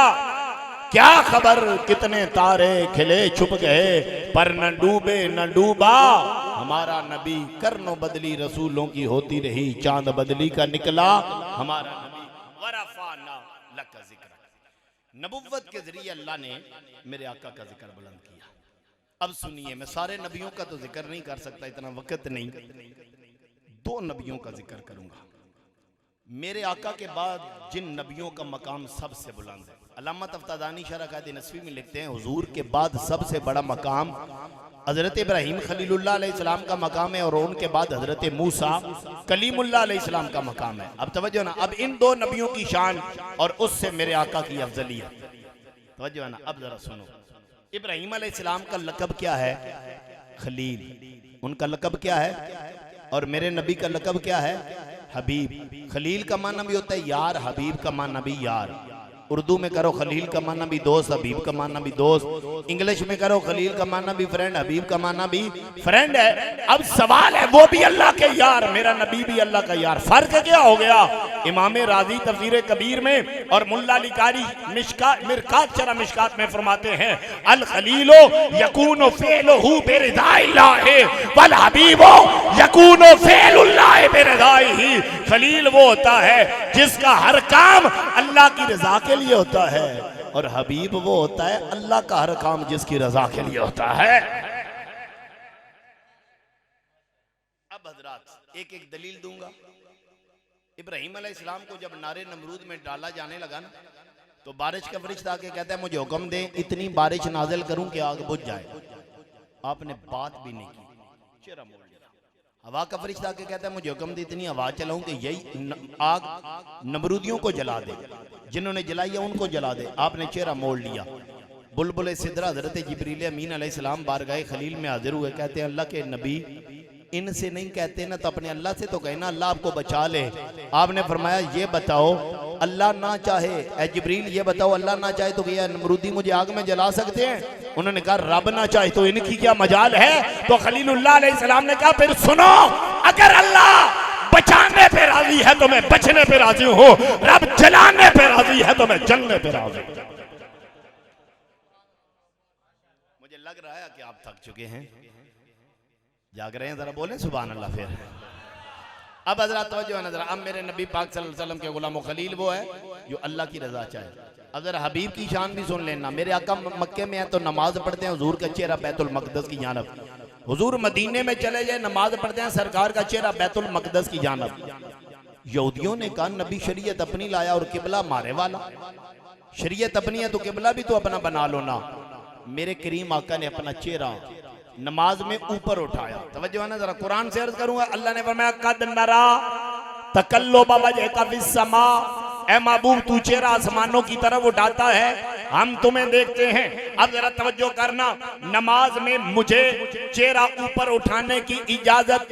क्या खबर कितने तारे खिले छुप गए, पर न डूबे न डूबा हमारा नबी। करनो बदली रसूलों की होती रही, चांद बदली का निकला हमारा नबी। वरफ़अना लका ज़िक्रक, नबुव्वत के जरिए अल्लाह ने मेरे आका का जिक्र बुलंद किया। अब सुनिए, मैं सारे नबियों का तो जिक्र नहीं कर सकता, इतना वक्त नहीं, दो नबियों का जिक्र करूंगा। मेरे आका के बाद जिन नबियों का मकाम सबसे बुलंद है, अल्लामा तफ्तादानी शरह कायदे नस्वी में लिखते हैं, हुजूर के बाद सबसे बड़ा मकाम हज़रत इब्राहीम खलीलुल्लाह अलैहिस्सलाम का मकाम है और उनके बाद हज़रत मूसा कलीमुल्लाह अलैहिस्सलाम का मकाम है। अब तवज्जो ना, अब इन दो नबियों की शान और उससे मेरे आका की अफजलियत, तवज्जो है ना। अब जरा सुनो, इब्राहीम अलैहिस्सलाम का लक़ब क्या है? खलील। उनका लक़ब क्या है? और मेरे नबी का लक़ब क्या है? हबीब। खलील का माना भी होता है यार, हबीब का माना भी यार। उर्दू में करो खलील का माना भी दोस्त, हबीब का माना भी दोस्त। इंग्लिश में करो खलील का माना भी फ्रेंड, हबीब का माना भी फ्रेंड है। अब सवाल है, वो भी अल्लाह के यार, मेरा नबी भी अल्लाह का यार, फर्क क्या हो गया? इमाम राजी तफसीर कबीर में और मुल्ला अली कारी मिरकात शरह मिशकात में फरमाते हैं, अल खलीलो यकूनु फ़िअलुहु बिरिदाइल्लाहि वल हबीबो यकूनु फ़िअलुल्लाहि बिरिदाइही। खलील वो होता है जिसका हर काम अल्लाह की रजा के लिए होता है, और हबीब वो होता है अल्लाह का हर काम जिसकी रजा के लिए होता है। अब हजरात एक एक दलील दूंगा। इब्राहीम अलैहिस्सलाम को जब नारे नमरूद में डाला जाने लगा ना, तो बारिश का फरिश्ता आके कहता है मुझे हुक्म दे इतनी बारिश नाजिल करूं कि आग बुझ जाए। आपने बात भी नहीं की, चेहरा मोड़ लिया। हवा का फरिश्ता आके कहता है मुझे हुक्म दे इतनी हवा चलाऊं कि यही आग नमरूदियों को जला दे, जिन्होंने जलाई है उनको जला दे। आपने चेहरा मोड़ लिया। बुलबुल सिदरा हज़रत जिब्रील अमीन अलैहिस्सलाम बारगाह खलील में हाजिर हुए, कहते हैं अल्लाह के नबी इनसे नहीं कहते ना तो अपने अल्लाह से तो कहना अल्लाह आपको बचा ले। आपने फरमाया ये बताओ अल्लाह ना चाहे, ए जिब्रील ये बताओ अल्लाह ना चाहे तो क्या नमरूदी मुझे आग में जला सकते हैं? उन्होंने कहा रब ना चाहे तो इनकी क्या मजाल है? तो खलीलुल्लाह अलैहिस्सलाम ने कहा फिर सुनो, अगर अल्लाह बचाने पे राजी है तो मैं बचने पे राजी हूँ, रब जलाने पे राजी है तो मैं जलने पे राजी हूँ। मुझे लग रहा है कि आप थक चुके हैं, जाग रहे हैं, जरा बोले सुभान अल्लाह। फिर अब हजरत तवज्जो नजर, अब मेरे नबी पाक सल्लल्लाहु अलैहि वसल्लम के गुलाम खलील वो है जो अल्लाह की रजा चाहे। अब जरा हबीब की शान भी सुन लेना। मेरे आका मक्के में है तो नमाज पढ़ते हैं, हुजूर का चेहरा बैतुल मक़दस की जानब। हुजूर मदीने में चले जाए नमाज पढ़ते हैं, सरकार का चेहरा बैतुल मक़दस की जानब। यहूदियों ने कहा नबी शरीयत अपनी लाया और किबला मारे वाला। शरीयत अपनी है तो किबला भी तो अपना बना लो ना। मेरे करीम आका ने अपना चेहरा नमाज में ऊपर उठाया। तवज्जो है ना, जरा कुरान से अर्ज करूंगा। अल्लाह ने फरमाया कद नरा तकल्लुब वजहिका फिस समा, ए महबूब तू चेहरा आसमानों की तरफ उठाता है, हम तुम्हें देखते हैं। अब जरा तवज्जो करना, नमाज में मुझे चेहरा ऊपर उठाने की इजाजत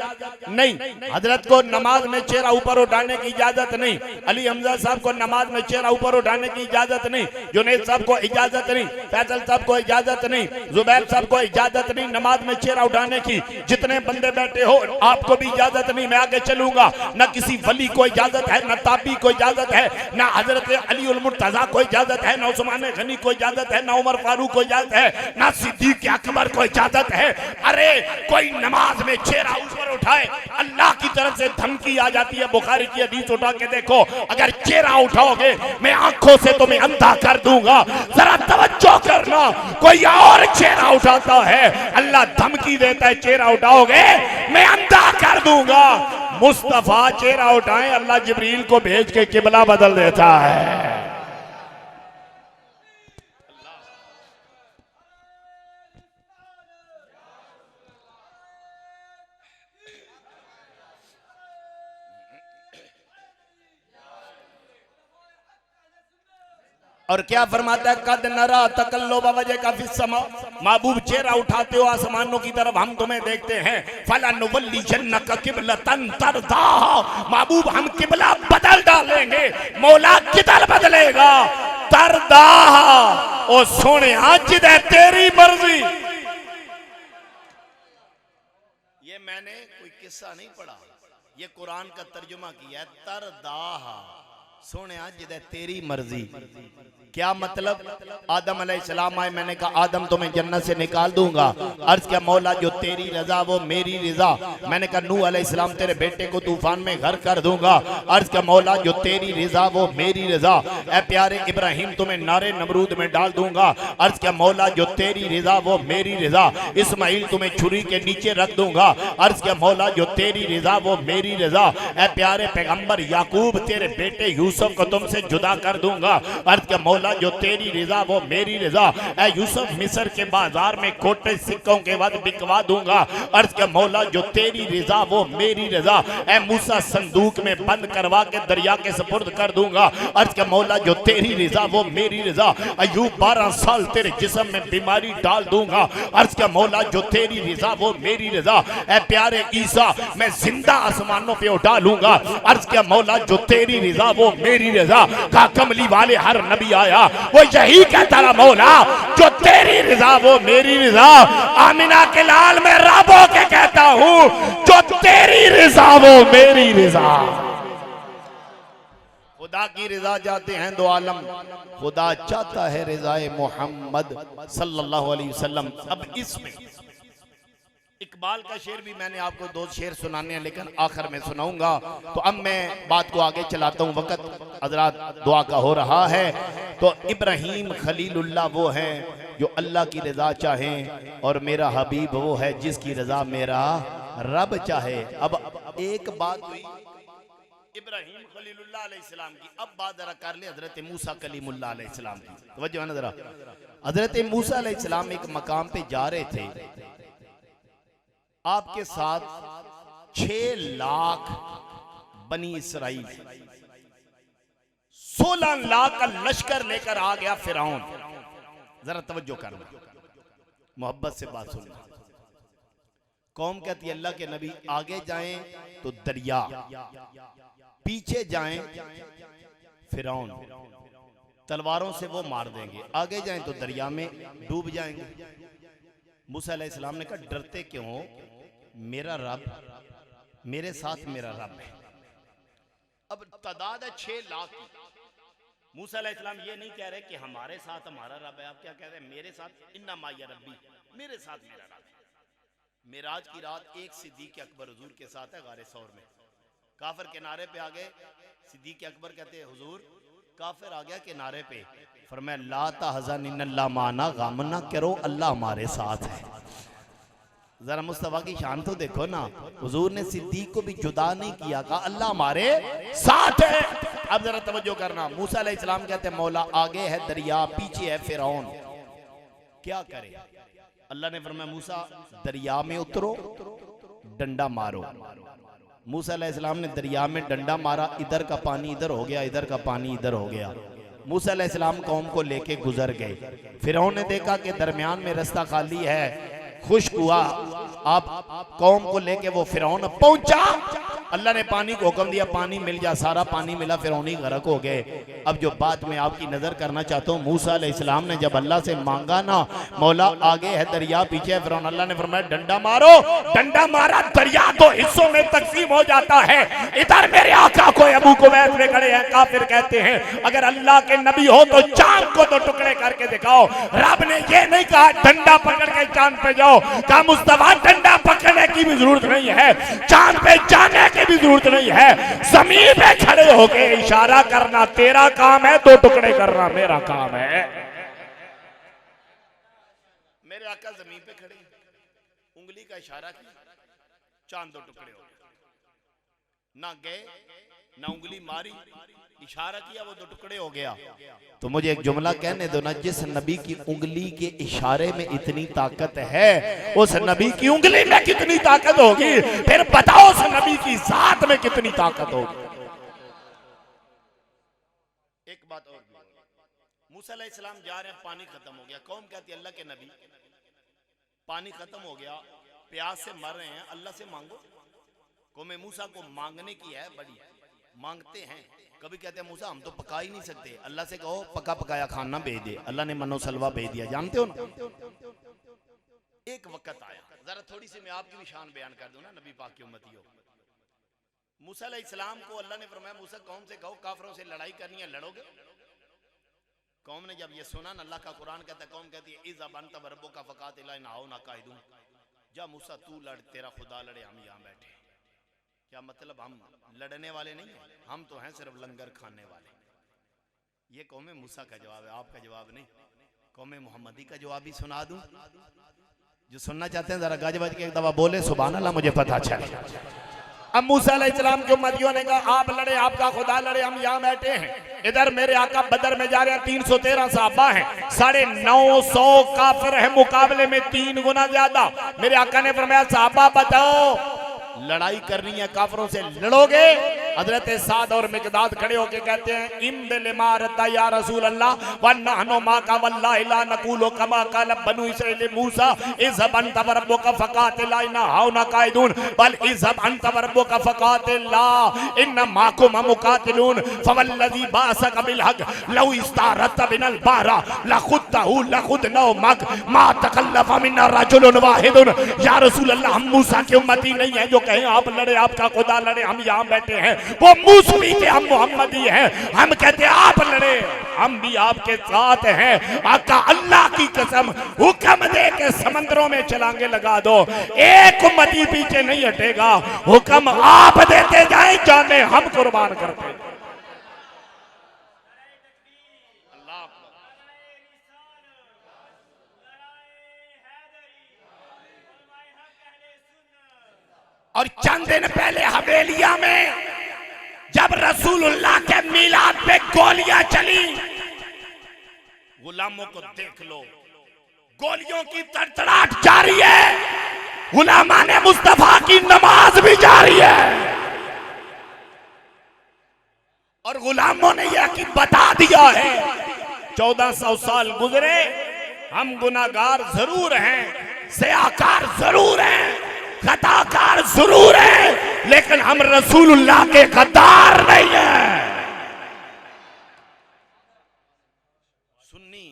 नहीं। हजरत को नमाज में चेहरा ऊपर उठाने की इजाजत नहीं, अली हमजा साहब को नमाज में चेहरा ऊपर उठाने की इजाजत नहीं, जुनैद साहब को इजाजत नहीं, फैसल साहब को इजाजत नहीं, जुबैर साहब को इजाजत नहीं नमाज में चेहरा उठाने की। जितने बंदे बैठे हो आपको भी इजाजत नहीं, मैं आगे चलूंगा। न किसी वली को इजाजत है, न ताबी को इजाजत है, ना हजरत अली उल मुर्तजा को इजाजत है, ना उस्मान गनी को इजाजत है, ना उमर फारूक को इजाजत है, ना सिद्दीक अकबर को इजाजत है। अरे कोई नमाज में चेहरा ऊपर उठाए, अल्लाह की तरफ से धमकी आ जाती है। बुखारी की हदीस उठा के देखो, अगर चेहरा उठाओगे मैं आंखों से तुम्हें अंधा कर दूंगा। जरा तवज्जो करना, कोई और चेहरा उठाता है, अल्लाह धमकी देता है चेहरा उठाओगे मैं अंधा कर दूंगा। मुस्तफा चेहरा उठाए, अल्लाह जिब्रील को भेज के किबला बदल देता है। और क्या फरमाता है कद नरा तकल्लुब वजहिका फिस समा, महबूब चेहरा उठाते हो आसमानों की तरफ हम तुम्हें देखते हैं। फलनुवल्लियन्नका किबलतन तरदाहा, महबूब हम किबला बदल डालेंगे। मौला किधर बदलेगा? तरदाहा, ओ सोने आज दे तेरी मर्जी। ये मैंने कोई किस्सा नहीं पढ़ा, ये कुरान का तर्जुमा किया है। तरदाहा सोने जिदे तेरी मर्जी। क्या मतलब? आदम अलैहिस्सलाम आए, मैंने कहा आदम तुम्हें जन्नत से निकाल दूंगा। अर्ज किया मौला जो तेरी रजा वो मेरी रजा। मैंने कहा नूह अलैहिस्सलाम तेरे बेटे को तूफान में घर कर दूंगा। अर्ज किया मौला जो तेरी रजा वो मेरी रजा। ए प्यारे इब्राहिम तुम्हें नारे नमरूद में डाल दूंगा। अर्ज किया मौला जो तेरी रजा वो मेरी रजा। इस्माइल तुम्हें छुरी के नीचे रख दूंगा। अर्ज किया मौला जो तेरी रजा वो मेरी रजा। ए प्यारे पैगंबर याकूब तेरे बेटे यूसुफ को तुमसे जुदा कर दूंगा। अर्ज किया मौला जो तेरी रजा वो मेरी रजा। ए यूसुफ मिस्र के बाजार में खोटे सिक्कों के बाद बिकवा दूंगा। अर्ज के मौला जो तेरी रजा वो मेरी रजा। ए मूसा संदूक में बंद करवा के दरिया के सुपुर्द कर दूंगा। अर्ज के मौला जो तेरी रजा वो मेरी रजा। अयूब 12 साल तेरे जिस्म में बीमारी डाल दूंगा। अर्ज के मौला जो तेरी रजा वो मेरी रजा। ए प्यारे ईसा मैं जिंदा आसमानों पे उठा लूंगा। अर्ज के मौला जो तेरी रजा वो मेरी रजा। का कमली वाले हर नबी आया वो यही कहता रहा मौला जो तेरी रजा वो मेरी रजा। आमिना के लाल में रबो के कहता हूं जो तेरी रजा वो मेरी रजा। खुदा की रजा चाहते हैं दो आलम, खुदा चाहता है रजाए मोहम्मद सल्लल्लाहु अलैहि वसल्लम। अब इसमें इकबाल का शेर भी मैंने आपको 2 शेर सुनाने हैं लेकिन आखिर में सुनाऊंगा। तो अब मैं बात को आगे चलाता हूं, वक्त हजरात दुआ का हो रहा है। तो इब्राहिम खलीलुल्लाह वो हैं जो अल्लाह की रजा चाहें और मेरा हबीब वो है जिसकी रजा मेरा रब चाहे। अब एक बात हुई इब्राहिम खलीलुल्लाह अलैहिस्सलाम की, अब बात जरा कर ले हजरत मूसा कलीमुल्लाह अलैहिस्सलाम की। तवज्जो है ना जरा। हजरत मूसा अलैहिस्सलाम एक मकाम पे जा रहे थे, आपके साथ 6 लाख बनी इसराइल, 16 लाख का लश्कर लेकर आ गया फिरौन। जरा तवज्जो करना, मोहब्बत से बात सुनना। कौम कहती है अल्लाह के नबी आगे जाएं तो दरिया, पीछे जाएं फिरौन, तलवारों से वो मार देंगे, आगे जाएं तो दरिया में डूब जाएंगे। मूसा अलैहिस्सलाम ने कहा डरते क्यों हो, मेरा रब मेरे साथ मेरा रब है। अब तादाद है 6 लाख। मूसा अलैहिस्सलाम ये नहीं कह रहे कि हमारे साथ हमारा रब है, आप क्या कह रहे हैं मेरे साथ इन्ना माया रब्बी, मेरे साथ मेरा रब है। मेराज की रात एक सिद्दीक अकबर हुजूर के साथ है गारे सौर में। काफिर किनारे पे आ गए, सिद्दीक अकबर कहते हैं हुजूर काफिर आ गया किनारे पे, फरमाया ला तहज़न इन्नल्लाह माना, गम ना करो अल्लाह हमारे साथ है। जरा मुस्तफा की शान तो देखो ना, हुजूर ने सिद्दीक को भी जुदा नहीं किया, कहा अल्लाह हमारे साथ है। अब जरा तवज्जो करना, मूसा अलैहिस्सलाम कहते हैं मौला आगे है दरिया, पीछे है फिरौन, क्या करे? अल्लाह ने फरमाया मूसा दरिया में उतरो, डंडा मारो। मूसा अलैहिस्सलाम ने दरिया में डंडा मारा, इधर का पानी इधर हो गया, इधर का पानी इधर हो गया। मूसा अलैहिस्सलाम कौम को लेके गुजर गए। फिरौन ने देखा कि दरमियान में रास्ता खाली है, खुश्क हुआ, आप कौम को लेके वो फिरौन पहुंचा। अल्लाह ने पानी को हुक्म दिया पानी मिल जा, सारा पानी मिला, फिरौनी गरक हो गए। अब जो बात मैं आपकी नजर करना चाहता हूँ, मूसा अलैहिस्सलाम ने जब अल्लाह से मांगा ना मौला आगे है दरिया पीछे है फिरौन, अल्लाह ने फरमाया डंडा मारो। डंडा मारा, दरिया 2 हिस्सों में तकसीम हो जाता है। इधर मेरे आका को अबू कुवैत में खड़े हैं, काफिर कहते हैं अगर अल्लाह के नबी हो तो चांद को तो टुकड़े करके दिखाओ। रब ने ये नहीं कहा डंडा पकड़ के चांद पे जाओ, कहा मुस्तफा डंडा पकड़ने की भी जरूरत नहीं है, चांद पे जाने की भी जरूरत नहीं है, जमीन पे खड़े होके इशारा करना तेरा काम है, 2 टुकड़े करना मेरा काम है। मेरे आका जमीन पे खड़े, उंगली का इशारा किया, चांद 2 टुकड़े हो गए। ना गए ना उंगली मारी, इशारा किया वो 2 टुकड़े हो गया। तो मुझे एक जुमला कहने दो ना, जिस नबी की उंगली के इशारे में इतनी ताकत है, उस नबी की उंगली में कितनी ताकत होगी, फिर बताओ उस नबी की जात में कितनी ताकत होगी। एक बात और, मूसा अलैहिस्सलाम जा रहे हैं, पानी खत्म हो गया। कौम कहती है अल्लाह के नबी पानी खत्म हो गया, प्यास से मर रहे हैं, अल्लाह से मांगो। कौम मूसा को मांगने की है बड़ी, मांगते हैं। कभी कहते हैं मूसा हम तो पका ही नहीं सकते, अल्लाह से कहो पका पकाया खाना भेज दे, अल्लाह ने मनो सलवा भेज दिया, जानते हो ना। एक वक्त आया, जरा थोड़ी सी मैं आपकी भी शान बयान कर दूं ना, नबी पाक की उम्मती हो। मूसा अलैहिस्सलाम को अल्लाह ने फरमाया मूसा कौम से कहो काफरों से लड़ाई करनी है, लड़ोगे? कौम ने जब ये सुना ना, अल्लाह का कुरान कहता है, कौम कहती है इज़ा अंत व रब्बुका फकातिला इन्ना हाउना काइदून, जा मूसा तू लड़, तेरा खुदा लड़े, हम यहाँ बैठे। क्या मतलब? हम लड़ने वाले नहीं हैं, हम तो हैं सिर्फ लंगर खाने वाले। ये कौम मूसा का जवाब है, आपका जवाब नहीं। कौम मोहम्मदी का जवाब भी सुना दूं? जो सुनना चाहते हैं जरा गज बज के एक दफा बोले सुभान अल्लाह, मुझे पता चले। अब मूसा अलैहिस्सलाम के उम्मतियों ने कहा आप लड़े, आपका खुदा लड़े, हम यहाँ बैठे हैं। इधर मेरे आका बदर में जा रहे हैं, 313 सहाबा हैं, 950 काफिर है, मुकाबले में 3 गुना ज्यादा। मेरे आका ने फरमाया सहाबा बताओ लड़ाई करनी है, काफिरों से लड़ोगे? हजरत साद और मिकदाद खड़े होके कहते हैं इम्दिल इमारता या रसूल अल्लाह वन्नहनु मा का वल्लाहि ला नकूलु कमा काल बनु इसराइल मूसा इज़हब अंत व रब्बुका फकातिला इन्ना हाउना काइदून बल इज़हब अंत व रब्बुका फकातिला इन्ना माकुम मुकातिलून फवल्लज़ी बासक बिल हक लौ इस्तारत बिनल बारा लखुदहु लखुदनौ मक मा तकल्लफ मिन्ना रजुलुन वाहिदुन। या रसूल अल्लाह हम मूसा की उम्मती नहीं है जो कहें आप लड़े, आपका खुदा लड़े, हम यहाँ बैठे हैं। वो मूसवी थे, हम मोहम्मदी हैं। हम कहते हैं आप लड़े, हम भी आपके साथ हैं। आका अल्लाह की कसम हुक्म दे के समंदरों में छलांगे लगा दो, एक उम्मती पीछे नहीं हटेगा। हुक्म आप देते जाए, जाने हम कुर्बान करते हैं। और चंद दिन पहले हवेलिया में जब रसूलुल्लाह के मिलाद पे गोलियां चली, गुलामों को देख लो, गोलियों की तड़तड़ाहट जारी है, गुलामा ने मुस्तफा की नमाज भी जारी है। और गुलामों ने यह कि बता दिया है 1400 साल गुजरे, हम गुनाहगार जरूर हैं, सयाकार जरूर हैं, खताकार जरूर है, लेकिन हम रसूलुल्लाह के गद्दार नहीं है। सुन्नी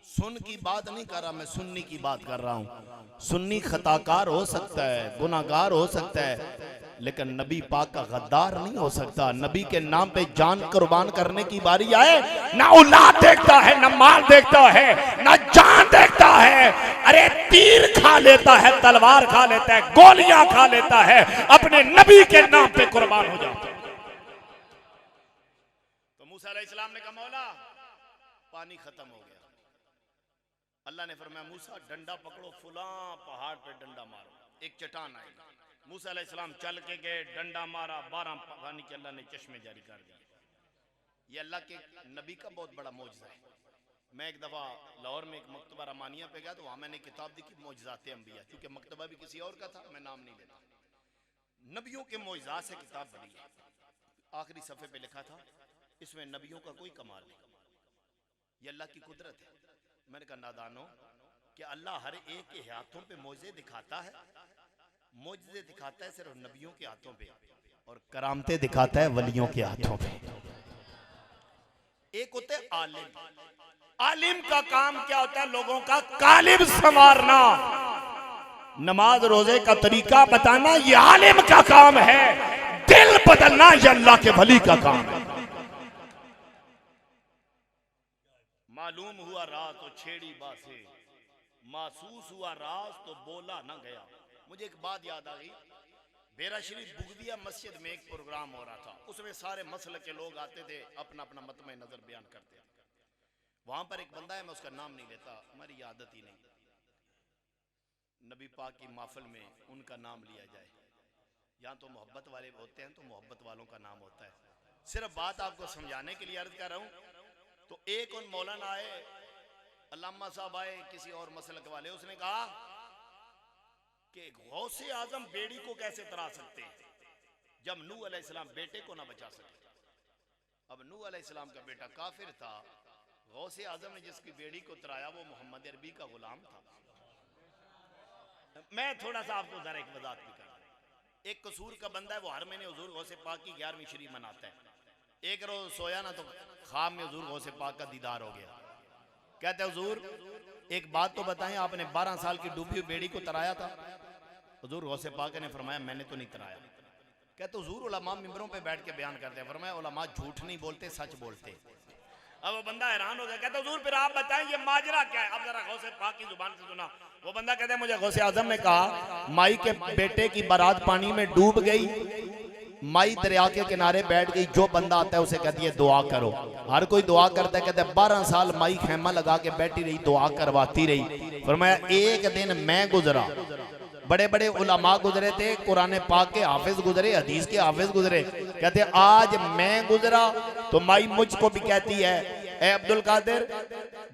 सुन की बात नहीं कर रहा मैं, सुन्नी की बात कर रहा हूं। सुन्नी खताकार हो सकता है, गुनाहगार हो सकता है, लेकिन नबी पाक का गद्दार नहीं हो सकता। नबी के नाम पे जान कुर्बान करने की बारी आए, ना औलाद देखता है, ना माल देखता है, ना जान देखता है। अरे तीर खा लेता है, तलवार खा लेता है, गोलियां खा लेता है, अपने नबी के नाम पे कुर्बान हो जाता है। तो मूसा अलैहिस्सलाम ने कहा मौला पानी खत्म हो गया। अल्लाह ने फरमाया मूसा डंडा पकड़ो, फुला पहाड़ पे डंडा मारो, एक चट्टान आएगी। मूसा अलैहिस्सलाम चल के गए, डंडा मारा, 12 पानी के अल्लाह ने चश्मे जारी कर दिए। ये अल्लाह के नबी का बहुत बड़ा मौजज़ा है। मैं एक दफ़ा लाहौर में एक मकतबा रमानिया पे गया, तो वहाँ मैंने किताब देखी मौजज़ात अंबिया, क्योंकि मकतबा भी किसी और का था, मैं नाम नहीं लेता। नबियों के मौजज़ात से किताब पढ़ी है। आखिरी सफ़े पे लिखा था इसमें नबियों का कोई कमाल नहीं, ये अल्लाह की कुदरत है। मैंने कहा नादानो, कि अल्लाह हर एक के हाथों पे मौजज़े दिखाता है, मौजज़े दिखाता है सिर्फ नबियों के हाथों पे, और करामतें दिखाता है वलियों के हाथों पे। एक होते आलिम, आलिम का काम क्या होता है? लोगों का कालिब संवारना, नमाज रोजे का तरीका बताना, ये आलिम का काम है। दिल बदलना ये अल्लाह के वली का काम है। मालूम हुआ रात तो छेड़ी बासे, महसूस हुआ राज तो बोला ना गया। मुझे एक बात याद आ गई, बेरा शरीफ बुगदिया मस्जिद में एक प्रोग्राम हो रहा था, उसमें सारे मसल के लोग आते थे, अपना अपना मतमे नजर बयान करते थे। वहां पर एक बंदा है, मैं उसका नाम नहीं लेता, हमारी आदत ही नहीं, नबी पाक की महफिल में उनका नाम लिया जाए। यहाँ तो मोहब्बत वाले होते हैं, तो मोहब्बत वालों का नाम होता है। सिर्फ बात आपको समझाने के लिए अर्ज कर रहा हूँ। तो एक उन मौलाना आए, अल्लामा साहब आए, किसी और मसलक वाले, उसने कहा कि गौसे आजम बेड़ी को कैसे तरा सकते हैं जब नूह अलैहिस्सलाम बेटे को ना बचा सके। अब नूह अलैहिस्सलाम का बेटा काफिर था, गौसे आजम ने जिसकी बेड़ी को तराया वो मोहम्मद अरबी का गुलाम था। मैं थोड़ा सा आपको जरा एक वजाहत भी कर, एक कसूर का बंदा है, वो हर महीने हुजूर गौसे पाक की 11वीं शरीफ मनाता है। एक रोज सोया ना तो ख्वाब में हुजूर गौसे पाक का दीदार हो गया। कहते हुजूर एक बात तो बताएं, आपने 12 साल की डूबी हुई बेड़ी को तराया था। हुजूर गौसे पाक ने फरमाया मैंने तो नहीं तराया। कहते हुजूर उलमा मिंबरों पे बैठ के बयान करते हैं। फरमाया उलमा झूठ नहीं बोलते, सच बोलते। अब वो बंदा हैरान हो गया, कहता हुजूर फिर आप बताएं ये माजरा क्या है। अब जरा गौसे पाक की जुबान से सुना। वो बंदा कहते हैं मुझे गौसे आजम ने कहा माई के बेटे की बारात पानी में डूब गई, माई दरिया के किनारे बैठ गई, जो बंदा आता है उसे कहती है दुआ करो। हर कोई दुआ करता है। कहते 12 साल माई खेमा लगा के बैठी रही, दुआ करवाती रही। फरमाया एक दिन मैं गुजरा, बड़े बड़े उलमा गुजरे थे, कुरान पाक के हाफिज गुजरे, हदीस के हाफिज गुजरे। कहते आज मैं गुजरा तो माई मुझको भी कहती है ए अब्दुल कादिर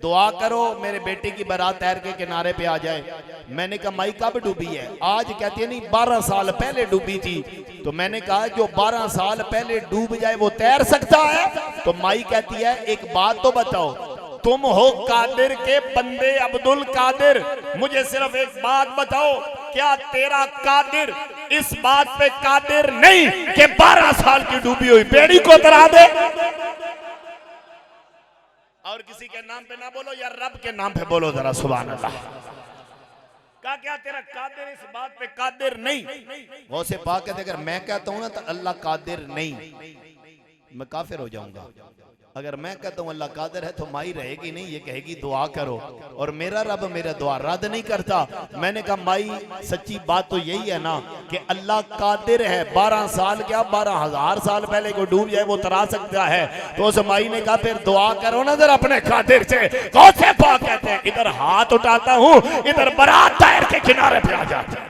दुआ करो मेरे बेटे की बारात तैर के किनारे पे आ जाए। मैंने कहा माई कब डूबी है? आज कहती है नहीं 12 साल पहले डूबी थी। तो मैंने कहा जो 12 साल पहले डूब जाए वो तैर सकता है? तो माई कहती है एक बात तो बताओ, तुम हो कादिर के बंदे अब्दुल कादिर, मुझे सिर्फ एक बात बताओ, क्या तेरा कादिर इस बात पे कादिर नहीं कि 12 साल की डूबी हुई बेड़ी को तरा दे? और किसी के नाम पे ना बोलो या रब के नाम पे बोलो जरा सुभान अल्लाह। क्या तेरा कादिर इस बात पे कादिर नहीं? वो से पाक कहते अगर मैं कहता हूं ना तो अल्लाह कादिर नहीं, मैं काफिर हो जाऊंगा। अगर मैं कहता हूं अल्लाह कादिर है तो माई रहेगी नहीं, ये कहेगी दुआ करो, और मेरा रब मेरा दुआ रद्द नहीं करता। मैंने कहा माई सच्ची बात तो यही है ना कि अल्लाह कादिर है, 12 साल क्या 12,000 साल पहले को डूब जाए वो तरा सकता है। तो उस माई ने कहा फिर दुआ करो ना जरा अपने कादिर से। गौसे पाक कहते हैं इधर हाथ उठाता हूं, इधर बारात तैर के किनारे पे आ जाते हैं।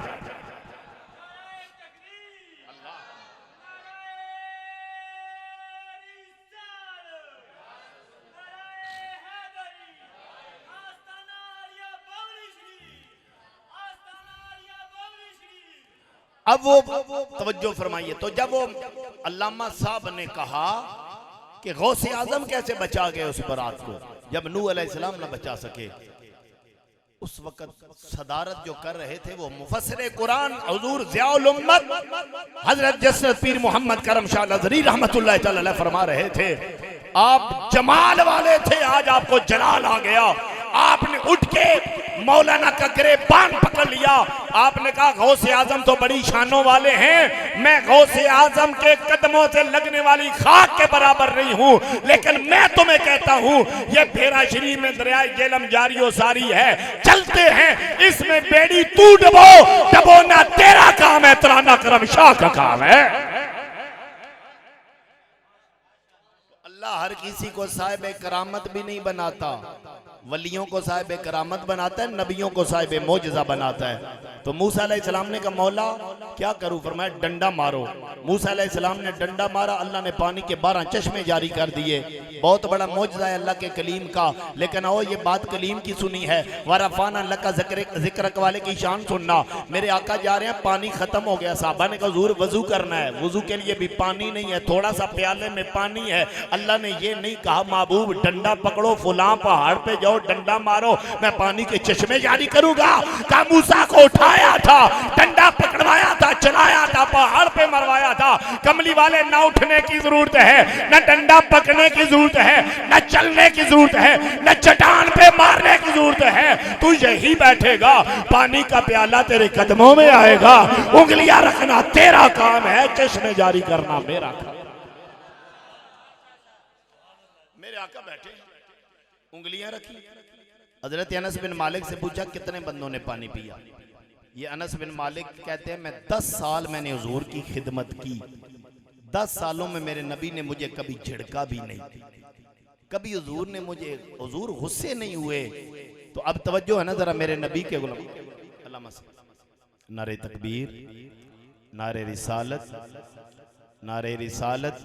अब वो तवज्जो फरमाइए, तो जब वो अल्लामा साहब ने कहा कि गौसे आजम कैसे बचा गए उस बारात को जब नूह अलैहिस्सलाम न बचा सके, उस वक्त सदारत जो कर रहे थे वो मुफस्सिर कुरान हुजूर ज़ियाउल उम्मत हजरत जसरत पीर मोहम्मद करम शाह नज़री रहमतुल्लाह अलैह फरमा रहे थे। आप जमाल वाले थे, आज आपको जलाल आ गया। आपने उठ के मौलाना का गिरबान पकड़ लिया। आपने कहा गौसे आजम तो बड़ी शानों वाले हैं, मैं गौसे आजम के कदमों से लगने वाली खाक के बराबर नहीं हूं, लेकिन मैं तुम्हें कहता हूं ये भेरा शरीफ में दरियाए जेलम जारी सारी है, चलते हैं इसमें बेड़ी तू डबो, डबोना तेरा काम है, तराना करम शाह का काम है। अल्लाह हर किसी को साहिब करामत भी नहीं बनाता, वलियों को साहिब करामत बनाता है, नबियों को साहिब मोजज़ा बनाता है। तो मूसा अलैहिस्सलाम ने कहा मौला क्या करूं? फरमाया डंडा मारो। मूसा अलैहिस्सलाम ने डंडा मारा, अल्लाह ने पानी के 12 चश्मे जारी कर दिए। बहुत बड़ा मोजज़ा है अल्लाह के कलीम का। लेकिन आओ ये बात कलीम की सुनी है, वरफ़ाना लका ज़िक्र वाले की शान सुनना। मेरे आका जा रहे हैं, पानी खत्म हो गया, साहबा ने कहा हुजूर वजू करना है, वजू के लिए भी पानी नहीं है, थोड़ा सा प्याले में पानी है। अल्लाह ने ये नहीं कहा महबूब डंडा पकड़ो फुला पहाड़ पे जाओ डंडा मारो मैं पानी के चश्मे जारी करूंगा। का मूसा को उठाया था, डंडा पकड़वाया था, चलाया था, पहाड़ पे मरवाया था। कमली वाले ना उठने की जरूरत है, न डंडा पकड़ने की जरूरत है, न चलने की जरूरत है, न चट्टान पे मारने की जरूरत है। तू यही बैठेगा, पानी का प्याला तेरे कदमों में आएगा, उंगलियां रखना तेरा काम है, चश्मे जारी करना मेरा काम। मेरे आका बैठे उंगलियां रखी। हजरत अनस बिन मालिक से पूछा कितने बंदों ने पानी पिया? ये अनस बिन मालिक कहते हैं मैं 10 साल मैंने हुजूर की खिदमत की, 10 सालों में मेरे नबी ने मुझे कभी झिड़का भी नहीं, कभी हुजूर ने मुझे हुजूर गुस्से नहीं हुए। तो अब तवज्जो है ना जरा मेरे नबी के गुलाम। अल्लाह नारे तकबीर, नारे रिसालत, नारे रिसालत,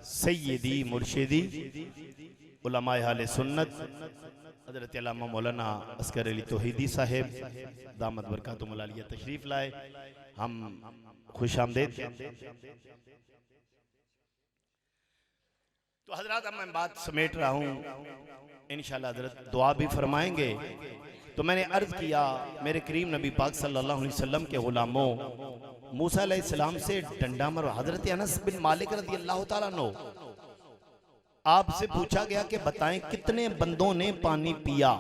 सैयदी मुर्शिदी उलमाए हाले सुन्नत हजरत अल्लामा मौलाना अस्कर अली तौहीदी साहेब दामद बरकातुहुल आलिया तशरीफ लाए, हम खुश आमदेद। तो हजरत अब मैं बात समेट रहा हूँ, इंशाअल्लाह हजरत दुआ भी फरमाएंगे। तो मैंने अर्ज किया मेरे करीम नबी पाक सल्लल्लाहु अलैहि वसल्लम के गुलामों, मूसा अलैहिस्सलाम से डंडा मरो। हजरत अनस बिन मालिक रज़ी अल्लाह तआला अन्हु आपसे पूछा गया कि बताएं कितने बंदों ने पानी पिया।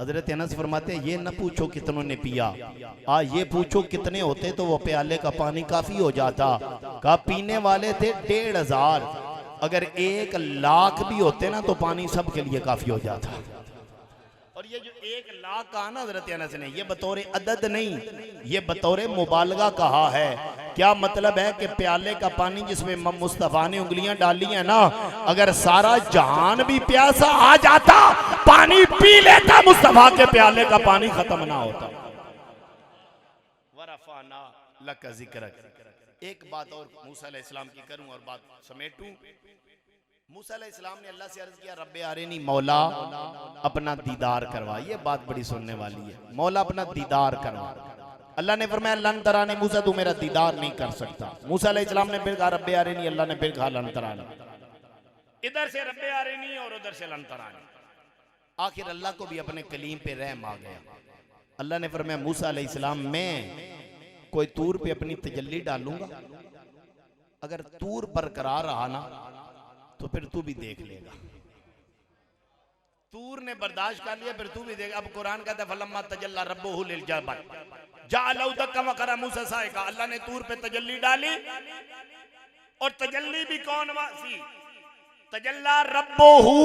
हजरत अनस फरमाते हैं ये न पूछो कितनों ने पिया, ये पूछो कितने होते तो वो प्याले का पानी काफी हो जाता। कहा पीने वाले थे 1500, अगर 1,00,000 भी होते ना तो पानी सबके लिए काफी हो जाता। और ये जो 1,00,000 कहा ना हजरत अनस ने, ये बतौर अदद नहीं, ये बतौर मुबालगा कहा है। क्या मतलब है कि प्याले का पानी जिसमें मुस्तफा ने उंगलियां डाली है ना, अगर सारा जहान भी प्यासा आ जाता पानी पी लेता, मुस्तफा के प्याले का पानी खत्म ना होता। वरफाना लका जिक्रक। एक बात और मूसा अलैहिस्सलाम की करूं और बात समेटूं। मूसा अलैहिस्सलाम ने अल्लाह से अर्ज किया रब्बे आरिनी, मौला अपना दीदार करवा। ये बात बड़ी सुनने वाली है, मौला अपना दीदार करवा। अल्लाह ने फरमाया लन तरानी, मूसा तू मेरा दीदार नहीं कर सकता। मूसा अलैहिस्सलाम ने फिर कहा रब्बे आरिनी, अल्लाह ने फिर कहा लन तरानी। इधर से रब्बे आरिनी और उधर से लन तरानी। आखिर अल्लाह को भी अपने कलीम पे रहम आ गया। अल्लाह ने फरमाया मूसा अलैहिस्सलाम मैं कोई तूर पे अपनी तजल्ली डालूंगा, अगर तूर बरकरार रहा ना तो फिर तू भी देख लेगा। तूर ने बर्दाश्त कर लिया, फिर तू भी देख। अब कुरान कहता है फलम्मा तजल्ला रब्बुहु लिल जबल जअलहु दक्कन वकर्रा मूसा साइका। अल्लाह ने तूर पे तजल्ली डाली, और तजल्ली भी कौन सी? तजल्ला रब्बुहु,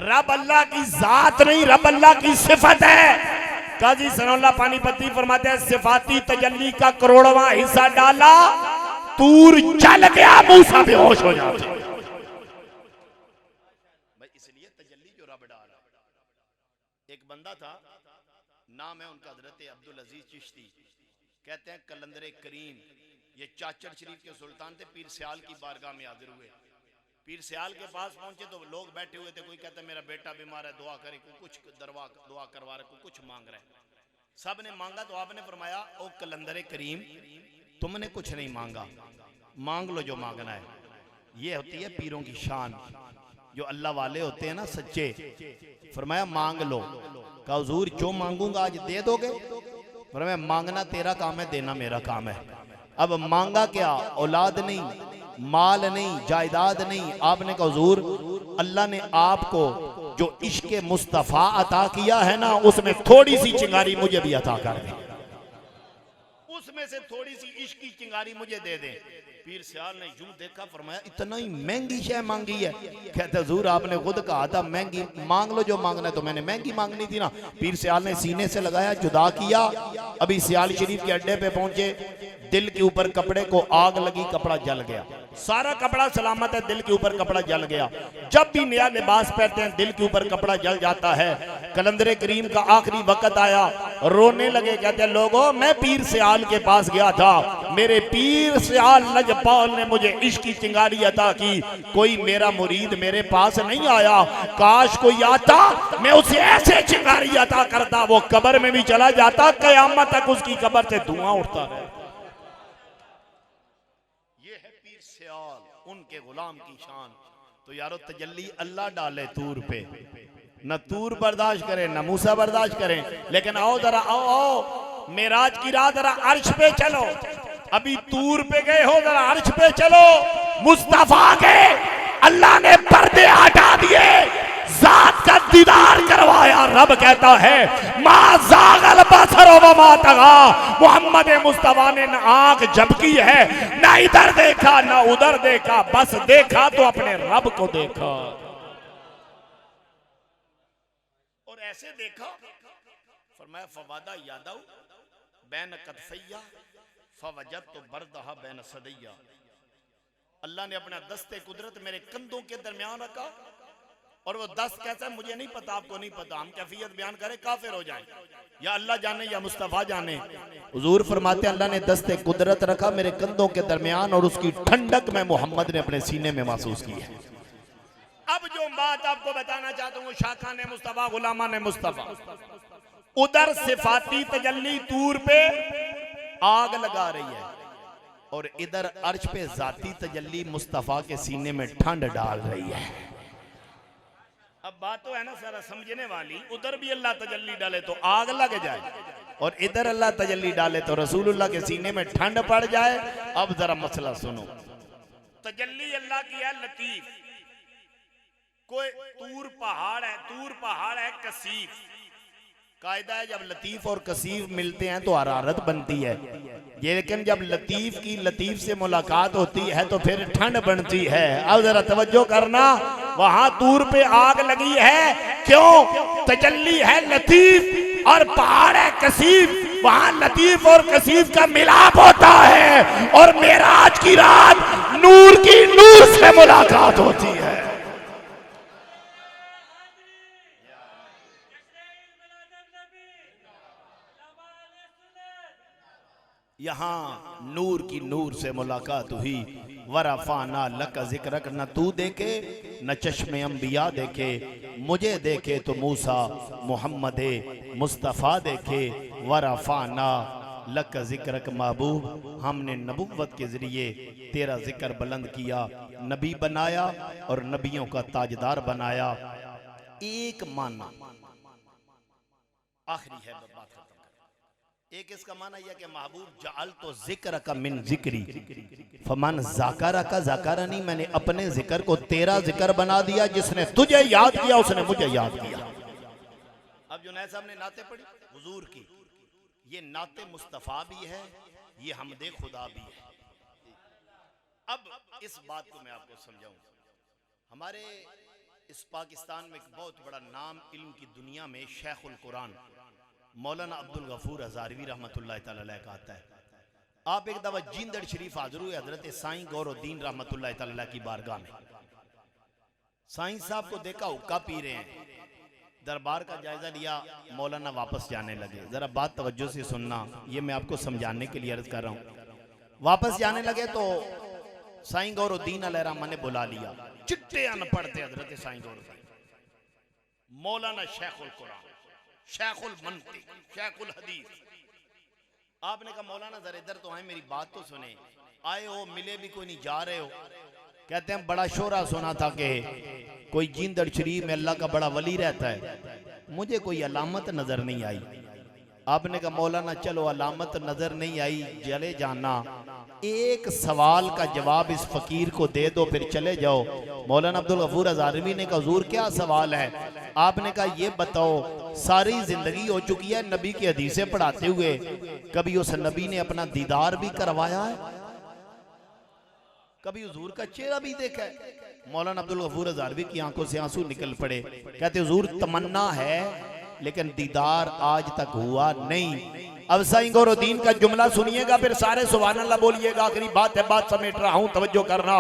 रब अल्लाह की जात नहीं, रब अल्लाह की सिफत है। काजी सनउल्लाह पानीपती फरमाते हैं सिफाती तजल्ली का करोड़वां हिस्सा डाला, तूर जल गया, मूसा बेहोश हो जाते। भाई इसलिए तजल्ली जो रब डाला। एक बंदा था, नाम है उनका हजरत अब्दुल अजीज चिश्ती, कहते हैं कलंदरे करीम, ये चाचर शरीफ के सुल्तान थे, पीर सियाल की बारगाह में हाजिर हुए। पीर सियाल के पास पहुंचे तो लोग बैठे हुए थे। कोई कहता मेरा बेटा बीमार है, दुआ करे, कोई कुछ दुआ करवा रहा, कोई कुछ मांग रहा है। सब ने मांगा तो आपने फरमाया ओ कलंदरे करीम, तुमने कुछ नहीं मांगा, मांग लो जो मांगना है। ये होती है पीरों की शान, जो अल्लाह वाले होते हैं ना सच्चे। फरमाया मांग लो। कहा हुजूर जो मांगूंगा आज दे दोगे? फरमाया मांगना तेरा काम है, देना मेरा काम है। अब मांगा क्या? औलाद नहीं, माल नहीं, जायदाद नहीं। आपने कहा हुजूर अल्लाह ने आपको जो इश्क मुस्तफा अता किया है ना, उसमें थोड़ी सी चिंगारी मुझे भी अता कर दे, उसमें से थोड़ी सी इश्क की चिंगारी मुझे दे दे। पीर सियाल ने यूं देखा, फरमाया इतना ही महंगी शय मांगी है? कहते हुजूर आपने खुद कहा था महंगी मांग लो जो मांगना है, तो मैंने महंगी मांगनी थी ना। पीर सियाल ने सीने से लगाया, जुदा किया। अभी सियाल शरीफ के अड्डे पे पहुंचे, दिल के ऊपर कपड़े को आग लगी, कपड़ा जल गया। सारा कपड़ा सलामत है, दिल के ऊपर कपड़ा जल गया। जब भी नया लिबास पहनते हैं दिल के ऊपर कपड़ा जल जाता है। कलंदरे करीम का आखिरी वक्त आया, रोने लगे। कहते हैं लोगों मैं पीर सियाल के पास गया था, मेरे पीर सियाल लजपाल ने मुझे इश्क की चिंगारी अता की, कोई मेरा मुरीद मेरे पास नहीं आया। काश कोई आता, मैं उसे ऐसे चिंगारी अता करता, वो कब्र में भी चला जाता, कयामत तक उसकी कब्र से धुआं उठता रहे। उनके गुलाम की शान। तो यारो तजल्ली अल्लाह डाले तूर पे, न तूर बर्दाश्त करे न मूसा बर्दाश्त करें। लेकिन आओ जरा, आओ मेराज की रात जरा अर्श पे चलो। अभी तूर पे गए हो, जरा अर्श पे चलो। मुस्तफा के अल्लाह ने पर्दे हटा दिए, जात का दीदार करवाया। रब कहता है मा ज़ागल बसर व मा तगा। मोहम्मद मुस्तफा ने न आंख झपकी है, ना इधर देखा ना उधर देखा, बस देखा तो अपने रब को देखा। और ऐसे देखा, फरमाया फवादा यादव बैन कतफैया फवजद तो बरदहा बैन सदैया। अल्लाह ने अपना दस्ते कुदरत मेरे कंधों के दरमियान रखा। और वो दस्त कैसा है मुझे नहीं पता, आपको नहीं पता, हम कैफियत बयान करें काफिर हो जाएं, या अल्लाह जाने या मुस्तफा जाने। हुजूर फरमाते अल्लाह ने दस्ते कुदरत रखा मेरे कंधों के दरमियान, और उसकी ठंडक में मोहम्मद ने अपने सीने में महसूस की है। अब जो बात आपको बताना चाहता हूँ, शाखा ने मुस्तफा, गुलामा ने मुस्तफा, उधर सिफाती तजल्ली तूर पे आग लगा रही है, और इधर अर्श पे जाती तजल्ली मुस्तफा के सीने में ठंड डाल रही है। अब बात तो है ना सारा समझने वाली, उधर भी अल्लाह तजल्ली डाले तो आग लग जाए, और इधर अल्लाह तजल्ली डाले तो रसूलुल्लाह के सीने में ठंड पड़ जाए। अब जरा मसला सुनो, तजल्ली अल्लाह की है लतीफ, कोई तूर पहाड़ है कसीफ। कायदा है जब लतीफ और कसीफ मिलते हैं तो हरारत बनती है, लेकिन जब लतीफ की लतीफ से मुलाकात होती है तो फिर ठंड बनती है। अब जरा तवज्जो करना, वहां तूर पे आग लगी है, क्यों? तजल्ली है लतीफ और पहाड़ है कसीफ। वहां लतीफ और कसीफ का मिलाप होता है और मेराज की रात नूर की नूर से मुलाकात होती है। यहां नूर की नूर से मुलाकात हुई। वरफाना लक जिक्रक, न तू देखे न चश्मे अंबिया देखे, मुझे देखे तो मूसा मोहम्मद मुस्तफ़ा देखे। वरफाना लक जिक्रक महबूब, हमने नबुव्वत के जरिए तेरा जिक्र बुलंद किया, नबी बनाया और नबियों का ताजदार बनाया। एक माना आखिरी है, बात खत्म। एक इसका माना यह कि महबूब जाल तो जिक्र का मिन जिक्री फमन जाकारा का जाकारा नहीं, मैंने अपने जिक्र को तेरा जिक्र बना दिया। जिसने तुझे याद किया उसने मुझे याद किया। अब जुनैद साहब ने नाते पढ़ी हुजूर की, ये नाते मुस्तफ़ा भी है, ये हमदे खुदा भी है। अब इस बात को मैं आपको समझाऊं। हमारे इस पाकिस्तान में एक बहुत बड़ा नाम इल्म की दुनिया में शेखुल कुरान मौलाना अब्दुल गफूर हजारवी रहमतुल्लाह तआला अलैह का आता है। आप एक दफा जिंदड़ शरीफ हाजिर हुए हजरत साईं गौरुद्दीन रहमतुल्लाह तआला की बारगाह में। साईं साहब को देखा हुक्का पी रहे हैं, दरबार का जायजा लिया, मौलाना वापस जाने लगे। जरा बात तवज्जो से सुनना, ये मैं आपको समझाने के लिए अर्ज कर रहा हूँ। वापस जाने लगे तो साईं गौरुद्दीन अलैहिर्रहमान ने बुला लिया। चिट्टे अनपढ़ थे हजरत साईं गौरुद्दीन, मौलाना शेखुल कुरान, शेखुल मंतिक, शेखुल हदीस। आपने कहा मौलाना जरा इधर तो आए, मेरी बात तो सुने। आए हो, मिले भी कोई नहीं, जा रहे हो? कहते हैं बड़ा शोरा सुना था कि कोई जिंदड़ शरीफ में अल्लाह का बड़ा वली रहता है, मुझे कोई अलामत नजर नहीं आई। आपने कहा मौलाना चलो अलामत नजर नहीं आई, चले जाना, एक सवाल का जवाब इस फकीर को दे दो फिर चले जाओ। मौलाना अब्दुल गफूर हजारवी ने कहा हुजूर क्या सवाल है? आपने कहा ये बताओ, सारी जिंदगी हो चुकी है नबी की हदीसें पढ़ाते हुए, कभी उस नबी ने अपना दीदार भी करवाया है? कभी हुजूर का चेहरा भी देखा है? मौलाना अब्दुल गफूर हजारवी की आंखों से आंसू निकल पड़े। कहते हुजूर तमन्ना है लेकिन दीदार आज तक हुआ नहीं। अब साईं गौरुद्दीन का जुमला सुनिएगा, फिर सारे सुभान अल्लाह बोलिएगा। आखिरी बात है, बात समेट रहा हूं, तवज्जो करना।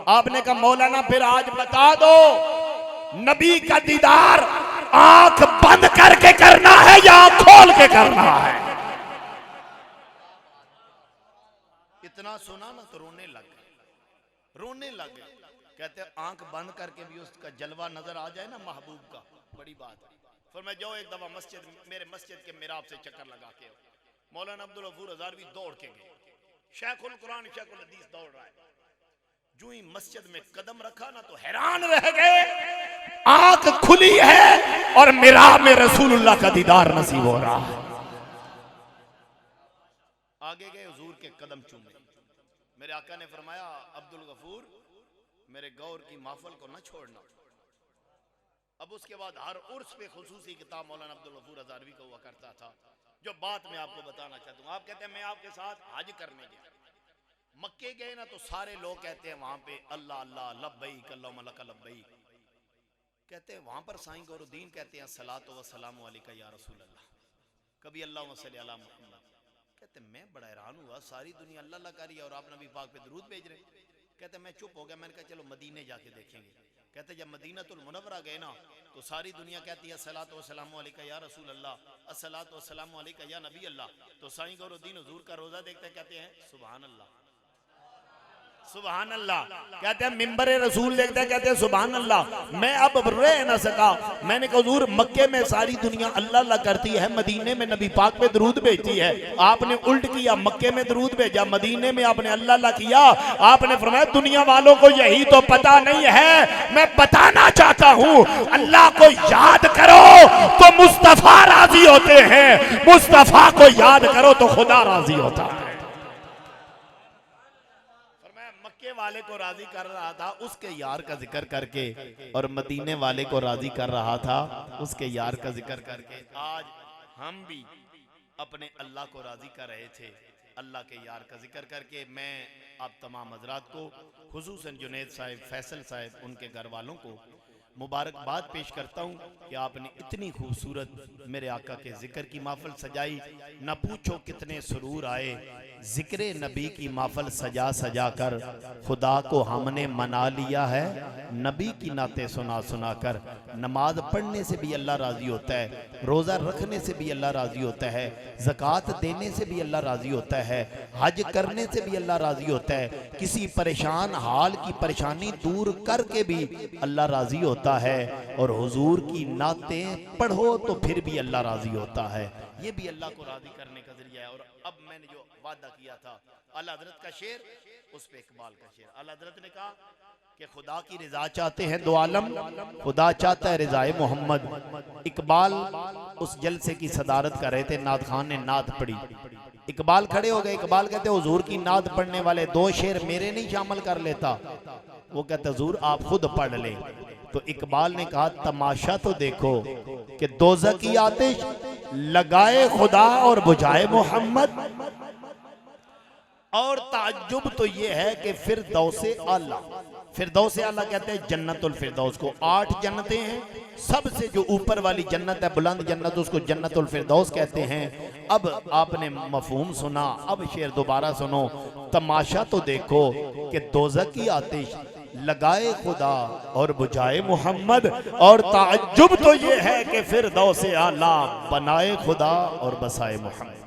आपने कहा मौलाना फिर आज बता दो, नबी का दीदार आंख बंद करके करना है या आंख खोल के करना है? इतना सुना ना तो रोने लग गए। कहते आंख बंद करके भी उसका जलवा नजर आ जाए ना महबूब का, बड़ी बात है। फिर मैं जाओ एक दफा मेरे मस्जिद के मिराब से चक्कर लगा के, मौलाना अब्दुल गफूर हजारवी दौड़ के गए। शेखुल कुरान शेखुल हदीस दौड़ रहा है। जो ही मस्जिद में कदम रखा ना तो हैरान रह गए, आंख खुली है और मिराब में रसूलुल्लाह का दीदार नसीब हो रहा है। आगे गए, हुजूर के कदम चूमे। मेरे आका ने फरमाया अब्दुल गफूर मेरे गौर की महफिल को न छोड़ना। अब उसके बाद हर उर्स पे खुसूसी किताब मौलाना अब्दुल गफूर हजारवी का हुआ करता था। जो बात मैं आपको बताना चाहता हूँ, आप कहते हैं मैं आपके साथ हज करने गया। मक्के गए ना तो सारे लोग कहते हैं वहां पे अल्लाह अल्लाह लब्बैक अल्लाहुम्मा लक लब्बैक। कहते हैं वहां पर साईं गौरुद्दीन कहते हैं सलातो व सलामु अलैका या रसूल अल्लाह, कभी अल्लाहुम्मा सल्ली अला मुहम्मद। कहते मैं बड़ा हैरान हुआ, सारी दुनिया अल्लाह अल्लाह कर रही है और आप नबी पाक पे दरूद भेज रहे। कहते मैं चुप हो गया, मैंने कहा चलो मदीने जाके देखेंगे। कहते जब मदीनतुल मुनव्वरा गए ना तो सारी दुनिया कहती है अस्सलातु वस्सलामु अलैका या रसूल अल्लाह, अस्सलातु वस्सलामु अलैका या नबी अल्लाह। तो साईं गौरुद्दीन हुजूर का रोजा देखते कहते हैं सुभान अल्लाह सुभान अल्लाह। कहते हैं मिंबर रसूल देखते हैं कहते हैं सुभान अल्लाह। मैं अब रह न सका, मैंने कहा हुजूर मक्के में सारी दुनिया अल्लाह अल्लाह करती है, मदीने में नबी पाक पे दरूद भेजती है, आपने उल्ट किया, मक्के में दरूद भेजा, मदीने में आपने अल्लाह अल्लाह किया। आपने फरमाया दुनिया वालों को यही तो पता नहीं है, मैं बताना चाहता हूँ अल्लाह को याद करो तो मुस्तफा राजी होते हैं, मुस्तफा को याद करो तो खुदा राजी होता है। वाले को राजी कर रहा था उसके यार का जिक्र करके, और मदीने वाले को राजी कर रहा था उसके यार का जिक्र करके। आज हम भी अपने अल्लाह को राजी कर रहे थे अल्लाह के यार का जिक्र करके। मैं आप तमाम हजरात को, खुसूसन जुनैद साहब, फैसल साहब, उनके घर वालों को मुबारकबाद पेश करता हूँ कि आपने इतनी खूबसूरत मेरे आका के जिक्र की महफिल सजाई। न पूछो कितने सुरूर आए, जिक्र नबी की महफिल सजा सजा कर खुदा को हमने मना लिया है। नबी की नाते सुना सुना कर, नमाज पढ़ने से भी अल्लाह राजी होता है, रोज़ा रखने से भी अल्लाह राजी होता है, ज़कात देने से भी अल्लाह राजी होता है, हज करने से भी अल्लाह राजी होता है, किसी परेशान हाल की परेशानी दूर करके भी अल्लाह राजी होता है, और हुजूर की नातें पढ़ो तो फिर भी अल्लाह राजी होता है। ये भी अल्लाह को राजी करने का जरिया है। और अब मैंने जो वादा किया था, आला हज़रत का शेर, उस पे इकबाल का शेर। आला हज़रत ने कहा कि खुदा की रिजा चाहते हैं दो आलम, खुदा चाहता है रिजाए मोहम्मद। इकबाल उस जलसे की सदारत कर रहे थे, नात खान ने नात पढ़ी, इकबाल खड़े हो गए। इकबाल कहते हुजूर की नात पढ़ने वाले दो शेर मेरे नहीं शामिल कर लेता। वो कहते हुजूर आप खुद पढ़ ले। तो इकबाल ने कहा तमाशा तो देखो कि दोज़ख की आतिश लगाए खुदा और बुझाए मोहम्मद। और ताज्जुब तो ये है कि फिरदौसे आला, फिरदौसे आला कहते हैं जन्नतुल फिरदौस को। 8 जन्नतें हैं, सबसे जो ऊपर वाली जन्नत है, बुलंद जन्नत, उसको जन्नतुल फिरदौस कहते हैं। अब आपने मफहूम सुना, अब शेर दोबारा सुनो। तमाशा तो देखो कि दोज़ख की आतिश लगाए खुदा और बुझाए मोहम्मद, और ताज्जुब तो ये है कि फिरदौसे आला बनाए खुदा और बसाए मोहम्मद।